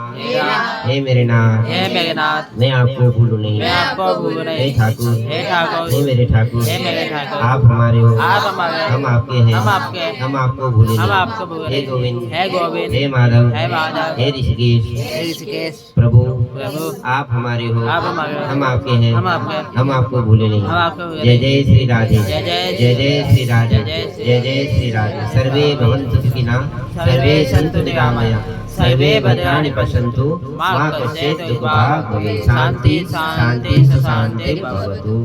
हे मेरे नाथ, हे मेरे नाथ, मैं आपको भूलूं नहीं। मैं आपको भूल हे नहीं। ठाकुर, हे ठाकुर, हे मेरे ठाकुर, हे मेरे ठाकुर, आप हमारे हो, आप हमारे हैं, हम आपके हैं, हम आपके हैं, हम आपको भूले हम नहीं। आपको भूले हे नहीं। गोविंद, हे गोविंद, हे माधव, हे माधव, हे ऋषिकेश, हे ऋषिकेश, प्रभु प्रभु आप हमारे हो, आप हमारे हो, हम आपके हैं, हम आपके हैं, हम आपको भूले नहीं। हम आपको भूले जय नहीं। जय श्री राधे, जय जय जय जय श्री राधे, जय जय श्री जय जय श्री राधे। सर्वे भवन्तु सुखिनः, सर्वे सन्तु निरामया, सर्वे भद्राणि पश्यन्तु, मा कश्चित् दुःखभाग् भवेत्। शान्ति शान्ति शान्ति भवतु।